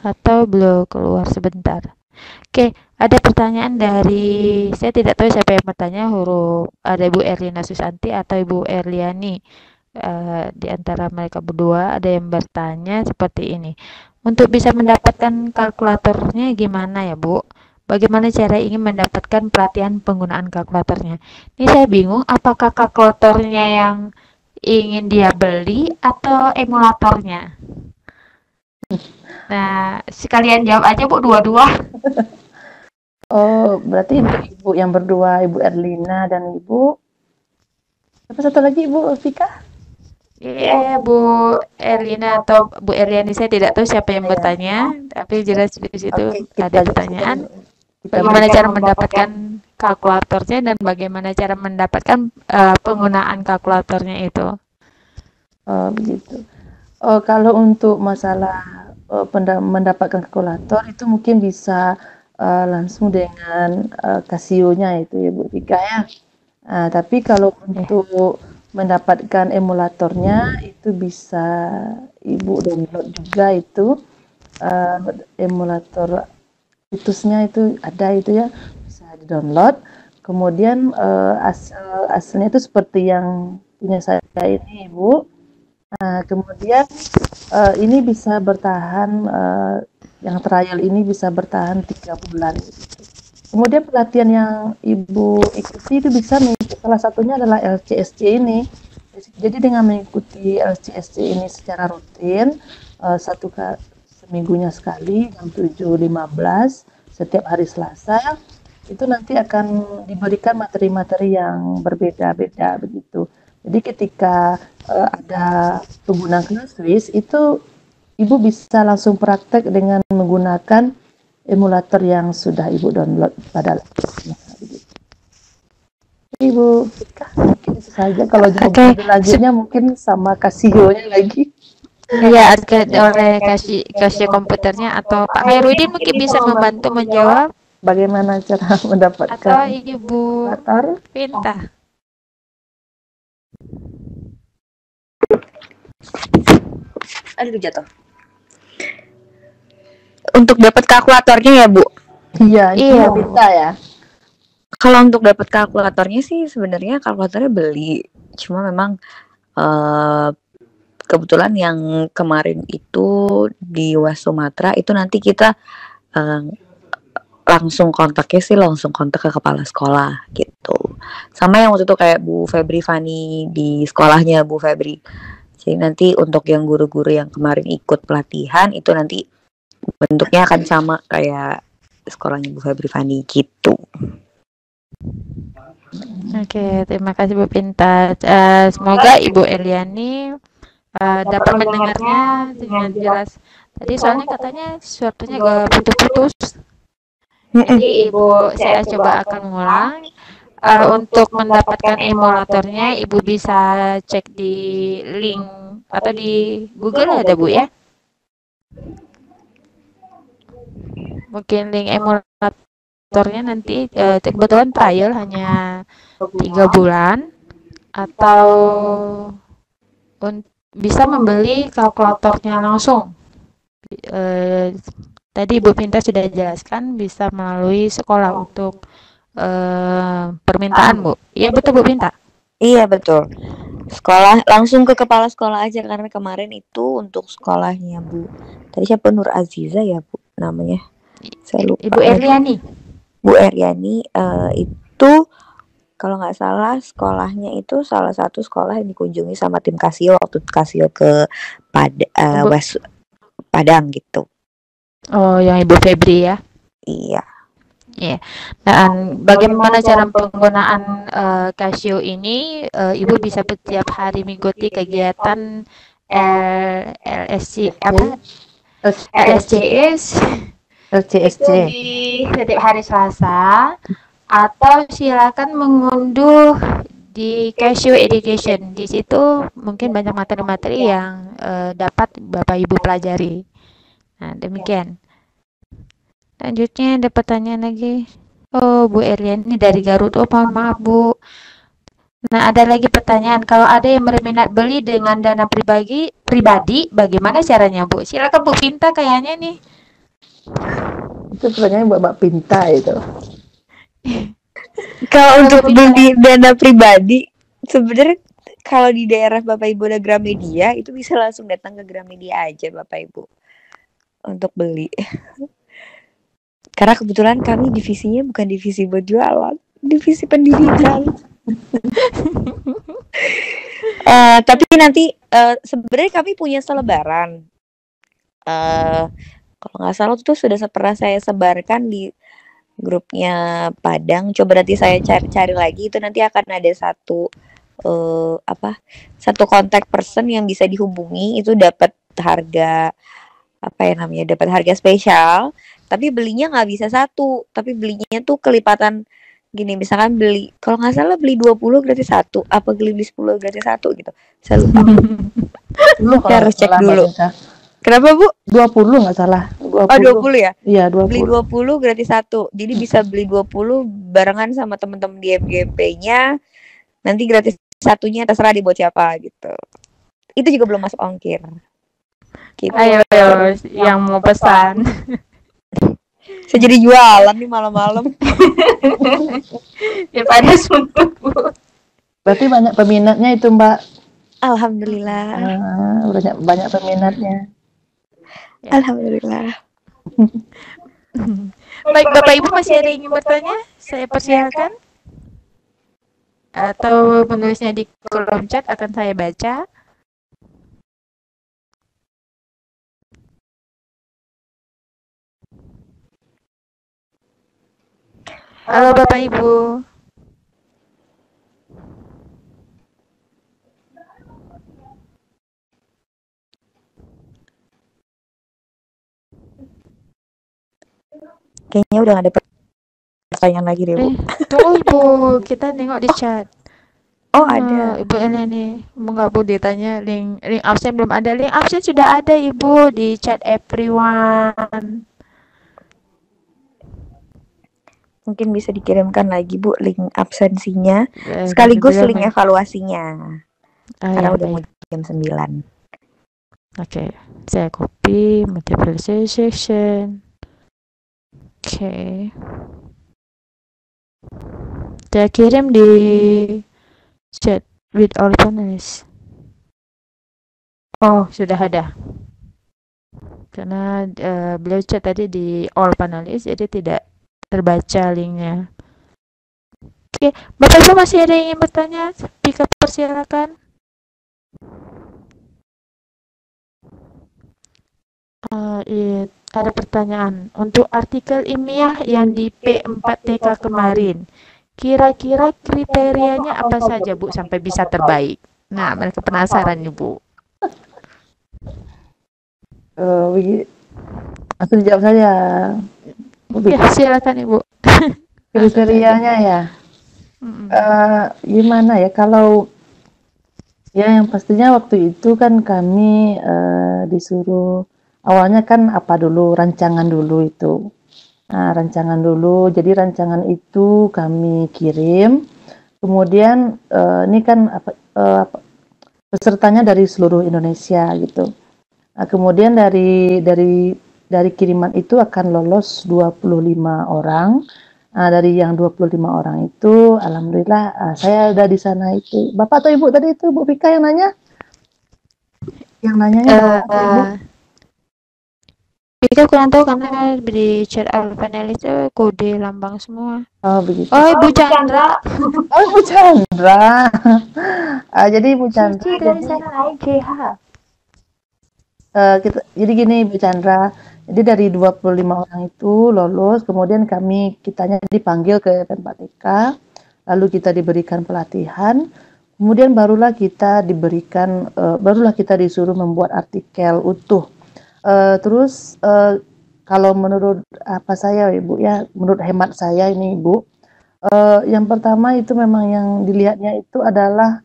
Atau belum keluar sebentar. Oke, ada pertanyaan dari, saya tidak tahu siapa yang bertanya, ada Ibu Erlina Susanti atau Ibu Erliani. Di antara mereka berdua ada yang bertanya seperti ini. Untuk bisa mendapatkan kalkulatornya gimana ya Bu? Bagaimana cara ingin mendapatkan pelatihan penggunaan kalkulatornya? Ini saya bingung, apakah kalkulatornya yang ingin dia beli atau emulatornya? Nah, sekalian jawab aja Bu, dua-dua. Oh, berarti untuk Ibu yang berdua, Ibu Erlina dan Ibu apa satu lagi Ibu Vika? Iya, Bu Erlina atau Bu Erliani, saya tidak tahu siapa yang bertanya, tapi jelas di situ Oke, ada pertanyaan. kita Bagaimana berikan. cara mendapatkan kalkulatornya dan bagaimana cara mendapatkan penggunaan kalkulatornya itu. Begitu. Kalau untuk masalah mendapatkan kalkulator itu mungkin bisa langsung dengan Casio-nya itu ya Bu Vika ya. Tapi kalau untuk mendapatkan emulatornya itu bisa Ibu download juga itu emulator situsnya itu ada itu ya, bisa di-download. Kemudian hasilnya itu seperti yang punya saya ini Ibu. Kemudian ini bisa bertahan, yang trial ini bisa bertahan 3 bulan. Kemudian pelatihan yang Ibu ikuti itu bisa salah satunya adalah LCSC ini. Jadi dengan mengikuti LCSC ini secara rutin, seminggunya sekali jam 7.15 setiap hari Selasa, itu nanti akan diberikan materi-materi yang berbeda-beda begitu. Jadi ketika ada penggunaan ClassWiz itu Ibu bisa langsung praktek dengan menggunakan emulator yang sudah Ibu download pada laptopnya. Ibu, mungkin itu saja. Kalau jawaban selanjutnya mungkin sama Casio-nya lagi. Iya, oleh kasih komputernya atau Pak Hairudin mungkin bisa membantu menjawab. Bagaimana cara mendapatkan atau Ibu kalkulator? Pinta. Aduh, jatuh. Untuk dapat kalkulatornya ya, Bu? Iya, Iya. Pinta ya. Kalau untuk dapat kalkulatornya sih sebenarnya kalkulatornya beli. Cuma memang kebetulan yang kemarin itu di UAS Sumatera itu nanti kita langsung kontak ke kepala sekolah gitu. Sama yang waktu itu kayak Bu Febri Fani di sekolahnya Bu Febri. Jadi nanti untuk yang guru-guru yang kemarin ikut pelatihan itu nanti bentuknya akan sama kayak sekolahnya Bu Febri Fani gitu. Oke, terima kasih Bu Pinta. Semoga Ibu Eliani dapat mendengarnya dengan jelas. Tadi soalnya katanya suaranya agak putus-putus. Jadi Ibu, saya coba akan mengulang. Untuk mendapatkan emulatornya, Ibu bisa cek di link atau di Google ada Bu ya? Mungkin link emulatornya nanti kebetulan trial hanya 3 bulan atau bisa membeli kalkulatornya langsung. Tadi Bu Pinta sudah jelaskan bisa melalui sekolah untuk permintaan Bu. Iya betul Bu Pinta? Iya betul. Sekolah langsung ke kepala sekolah aja karena kemarin itu untuk sekolahnya Bu. Tadi siapa Nur Aziza ya Bu namanya? Saya lupa. Ibu Eriani. Bu Eriani itu kalau nggak salah sekolahnya itu salah satu sekolah yang dikunjungi sama tim Casio waktu Casio ke Padang gitu. Oh, yang Ibu Febri ya? Iya. Iya. Dan bagaimana cara penggunaan Casio ini? Ibu bisa setiap hari mengikuti kegiatan LSC apa? LSCS. LCSC. Di setiap hari Selasa. Atau silakan mengunduh di Casio Education. Di situ mungkin banyak materi-materi yang dapat Bapak Ibu pelajari. Nah, demikian. Lanjutnya ada pertanyaan lagi. Oh, Bu Erlian ini dari Garut. Oh, maaf Bu. Nah, ada lagi pertanyaan. Kalau ada yang berminat beli dengan dana pribadi, bagaimana caranya Bu? Silakan Bu Pinta kayaknya nih. Itu pertanyaan buat Mbak Pinta itu. Kalau untuk beli dana pribadi, sebenarnya kalau di daerah Bapak Ibu ada Gramedia, itu bisa langsung datang ke Gramedia aja Bapak Ibu untuk beli. Karena kebetulan kami divisinya bukan divisi buat jualan, divisi pendidikan. Tapi nanti sebenarnya kami punya selebaran. Kalau nggak salah itu sudah pernah saya sebarkan di grupnya Padang. Coba nanti saya cari lagi, itu nanti akan ada satu satu kontak person yang bisa dihubungi itu dapat harga dapat harga spesial, tapi belinya nggak bisa satu, tapi belinya tuh kelipatan gini, misalkan beli kalau nggak salah beli 20 gratis satu, apa beli 10 gratis satu gitu, saya lupa. Dulu Saya kalau harus nggak cek salah, Mbak dulu. Nisa. Kenapa Bu? 20 nggak salah. Oh 20. 20 ya? Iya, Beli 20. 20 gratis satu, jadi bisa beli 20 barengan sama temen-temen di MGP-nya, nanti gratis satunya terserah dibuat siapa gitu. Itu juga belum masuk ongkir gitu. Ayo, yang mau pesan. Saya jadi jualan nih malam-malam. Ya pada suntuk, Bu. Berarti banyak peminatnya itu, Mbak. Alhamdulillah. Banyak peminatnya. Alhamdulillah. Baik, Bapak Ibu masih ada yang ingin bertanya? Saya persilakan. Atau menulisnya di kolom chat akan saya baca. Halo Bapak Ibu. Kayaknya udah gak ada pertanyaan lagi deh, Bu. Tunggu Ibu, kita nengok di chat. Oh, ada. Ibu ini nih, nggak Bu ditanya link absen belum ada. Link absen sudah ada Ibu di chat everyone. Mungkin bisa dikirimkan lagi Bu link absensinya, sekaligus link evaluasinya. Karena udah mau jam 9. Oke, saya copy multiple section. Oke. Saya kirim di chat with all panelists. Oh, sudah ada. Karena beliau chat tadi di all panelists, jadi tidak terbaca linknya. Oke, Bapak Ibu masih ada yang ingin bertanya? Speaker persilakan. Ada pertanyaan. Untuk artikel ilmiah yang di P4TK kemarin, kira-kira kriterianya apa saja Bu sampai bisa terbaik? Nah, mereka penasaran nih Bu. Langsung dijawab saja. Ya, silakan Ibu. Kriterianya ya. Gimana ya, kalau ya yang pastinya waktu itu kan kami disuruh awalnya kan rancangan dulu itu. Nah, rancangan dulu, jadi rancangan itu kami kirim, kemudian ini kan pesertanya dari seluruh Indonesia gitu. Nah, kemudian dari kiriman itu akan lolos 25 orang. Nah, dari yang 25 orang itu, alhamdulillah saya udah di sana itu. Bapak atau Ibu tadi itu, Bu Pika yang nanya? Yang nanyanya Bapak atau Ibu? Pika kurang tahu karena di chat all panelis itu kode lambang semua. Oh, begitu. Oh, Ibu Chandra. Oh, Ibu Chandra. Jadi Ibu Chandra. Cici dari sana IJH. Jadi gini Ibu Chandra, jadi dari 25 orang itu lolos, kemudian kitanya dipanggil ke P4TK, lalu kita diberikan pelatihan, kemudian barulah kita disuruh membuat artikel utuh. Terus kalau menurut saya Ibu ya, menurut hemat saya ini Ibu, yang pertama itu memang yang dilihatnya itu adalah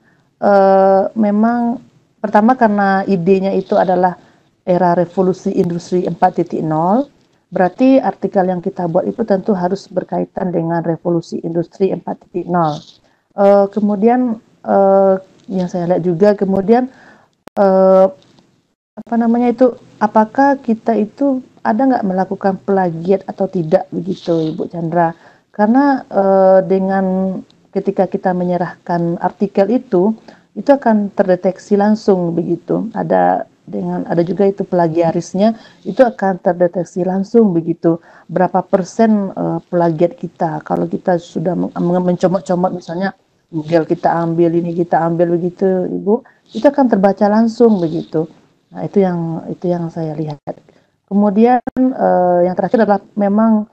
memang pertama karena idenya itu adalah era revolusi industri 4.0, berarti artikel yang kita buat itu tentu harus berkaitan dengan revolusi industri 4.0. Kemudian yang saya lihat juga kemudian apakah kita itu ada nggak melakukan plagiat atau tidak begitu Ibu Chandra? Karena dengan ketika kita menyerahkan artikel itu akan terdeteksi langsung begitu. Ada juga itu plagiarisnya, itu akan terdeteksi langsung begitu. Berapa persen plagiat kita? Kalau kita sudah mencomot-comot misalnya Google kita ambil begitu Ibu, itu akan terbaca langsung begitu. Nah, itu yang saya lihat. Kemudian yang terakhir adalah memang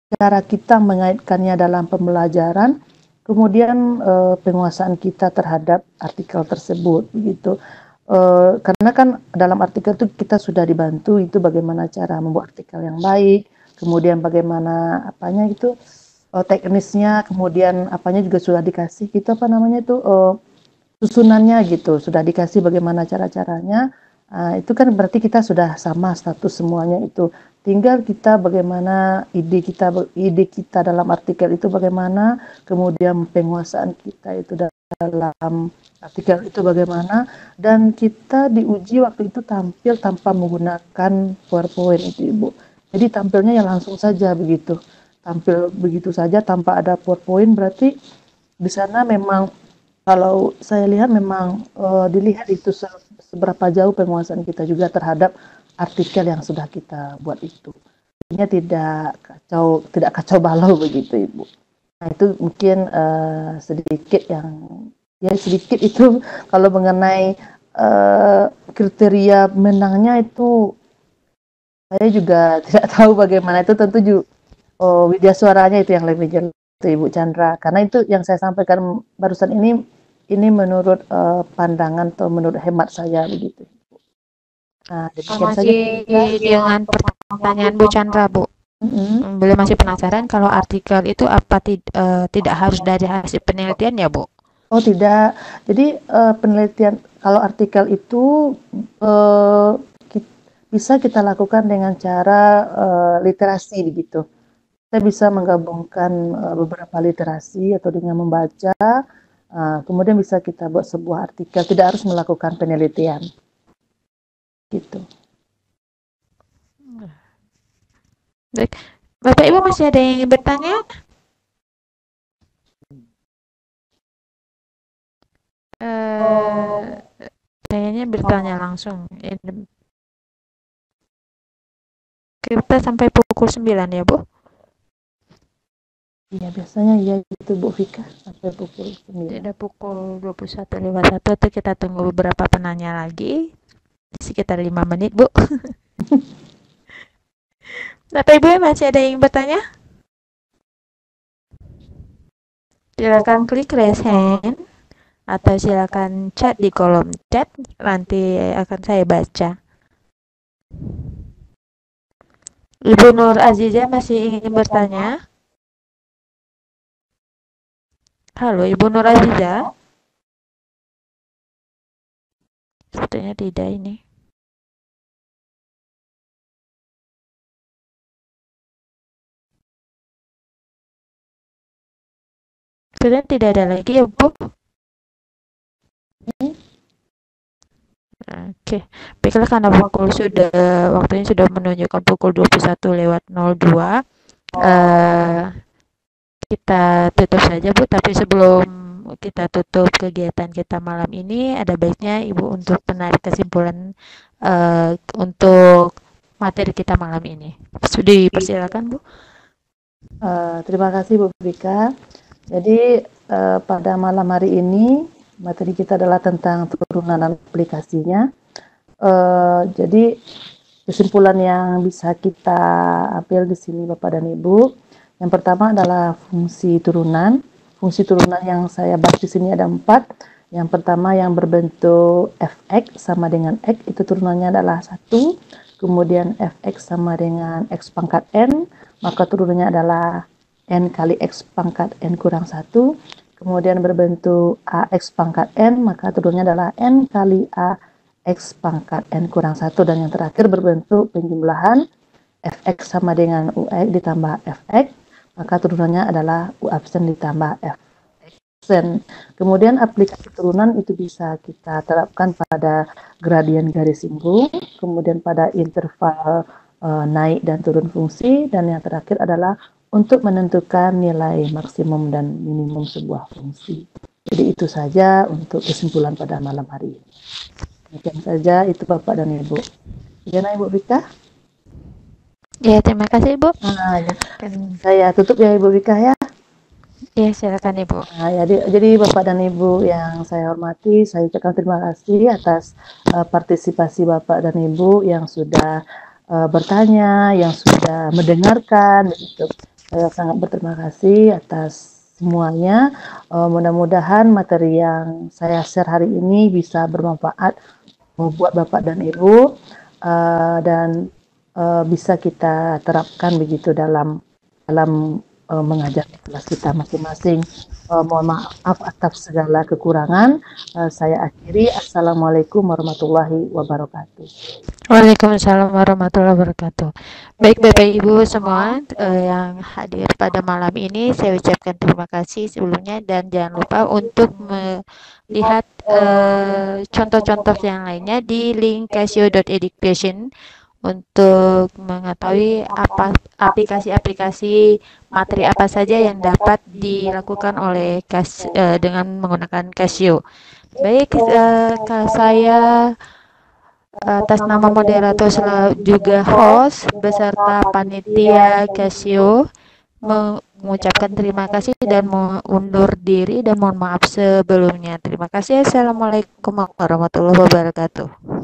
cara kita mengaitkannya dalam pembelajaran kemudian penguasaan kita terhadap artikel tersebut begitu. Karena kan dalam artikel itu kita sudah dibantu itu bagaimana cara membuat artikel yang baik, kemudian bagaimana apanya itu teknisnya, kemudian apanya juga sudah dikasih gitu apa namanya itu susunannya gitu, sudah dikasih bagaimana cara-caranya. Itu kan berarti kita sudah sama status semuanya itu. Tinggal kita bagaimana ide kita dalam artikel itu bagaimana, kemudian penguasaan kita itu dalam artikel itu bagaimana, dan kita diuji waktu itu tampil tanpa menggunakan PowerPoint itu Ibu. Jadi tampilnya ya langsung saja begitu. Tampil begitu saja tanpa ada PowerPoint, berarti di sana memang kalau saya lihat memang dilihat itu seberapa jauh penguasaan kita juga terhadap artikel yang sudah kita buat itu. Artinya tidak kacau balau begitu Ibu. Nah itu mungkin sedikit itu kalau mengenai kriteria menangnya itu saya juga tidak tahu bagaimana, itu tentu juga Widya Suaranya itu yang lebih jelas itu Ibu Chandra, karena itu yang saya sampaikan barusan ini menurut pandangan atau menurut hemat saya begitu. Nah, demikian saja dengan pertanyaan Bu Chandra, Bu. Beliau masih penasaran kalau artikel itu apa tidak harus dari hasil penelitian ya, Bu? Oh tidak, jadi penelitian kalau artikel itu bisa kita lakukan dengan cara literasi begitu. Kita bisa menggabungkan beberapa literasi atau dengan membaca, kemudian bisa kita buat sebuah artikel, tidak harus melakukan penelitian. Gitu. Baik. Bapak Ibu masih ada yang ingin bertanya? Kayaknya bertanya langsung. Kita sampai pukul 9 ya, Bu? Iya, biasanya ya itu Bu Vika sampai pukul 9. Tidak pukul 21:01 atau kita tunggu beberapa penanya lagi. Sekitar 5 menit, Bu. Bapak Ibu masih ada yang bertanya? Silakan klik raise hand atau silakan chat di kolom chat, nanti akan saya baca. Ibu Nur Aziza masih ingin bertanya? Halo Ibu Nur Aziza? Sepertinya tidak ini. Kemudian tidak ada lagi ya Bu? Oke, baiklah karena waktunya sudah menunjukkan pukul 21:02. Kita tutup saja Bu, tapi sebelum kita tutup kegiatan kita malam ini, ada baiknya Ibu untuk menarik kesimpulan untuk materi kita malam ini. Sudah dipersilakan Bu. Terima kasih Bu Vika. Jadi pada malam hari ini materi kita adalah tentang turunan dan aplikasinya. Jadi kesimpulan yang bisa kita ambil di sini Bapak dan Ibu, yang pertama adalah fungsi turunan. Fungsi turunan yang saya bahas di sini ada 4. Yang pertama yang berbentuk fx sama dengan x, itu turunannya adalah 1. Kemudian fx sama dengan x pangkat n, maka turunannya adalah n kali x pangkat n kurang 1. Kemudian berbentuk ax pangkat n, maka turunannya adalah n kali ax pangkat n kurang 1. Dan yang terakhir berbentuk penjumlahan fx sama dengan ux ditambah fx, maka turunannya adalah u absen ditambah f absen. Kemudian aplikasi turunan itu bisa kita terapkan pada gradien garis singgung, kemudian pada interval naik dan turun fungsi, dan yang terakhir adalah untuk menentukan nilai maksimum dan minimum sebuah fungsi. Jadi itu saja untuk kesimpulan pada malam hari ini. Demikian saja itu Bapak dan Ibu. Gimana Ibu Vika? Ya, terima kasih Ibu. Ya. Saya tutup ya Ibu Vika ya. Ya, silakan Ibu. Jadi Bapak dan Ibu yang saya hormati, saya ucapkan terima kasih atas partisipasi Bapak dan Ibu yang sudah bertanya, yang sudah mendengarkan begitu. Saya sangat berterima kasih atas semuanya. Mudah-mudahan materi yang saya share hari ini bisa bermanfaat buat Bapak dan Ibu, dan bisa kita terapkan begitu dalam mengajar di kelas kita masing-masing. Mohon maaf atas segala kekurangan. Saya akhiri. Assalamualaikum warahmatullahi wabarakatuh. Waalaikumsalam warahmatullahi wabarakatuh. Baik Bapak Ibu semua yang hadir pada malam ini, saya ucapkan terima kasih sebelumnya dan jangan lupa untuk melihat contoh-contoh yang lainnya di link casio.education untuk mengetahui apa aplikasi-aplikasi materi apa saja yang dapat dilakukan oleh dengan menggunakan Casio. Baik, saya atas nama moderator juga host beserta panitia Casio mengucapkan terima kasih dan mengundur diri dan mohon maaf sebelumnya. Terima kasih. Assalamualaikum warahmatullahi wabarakatuh.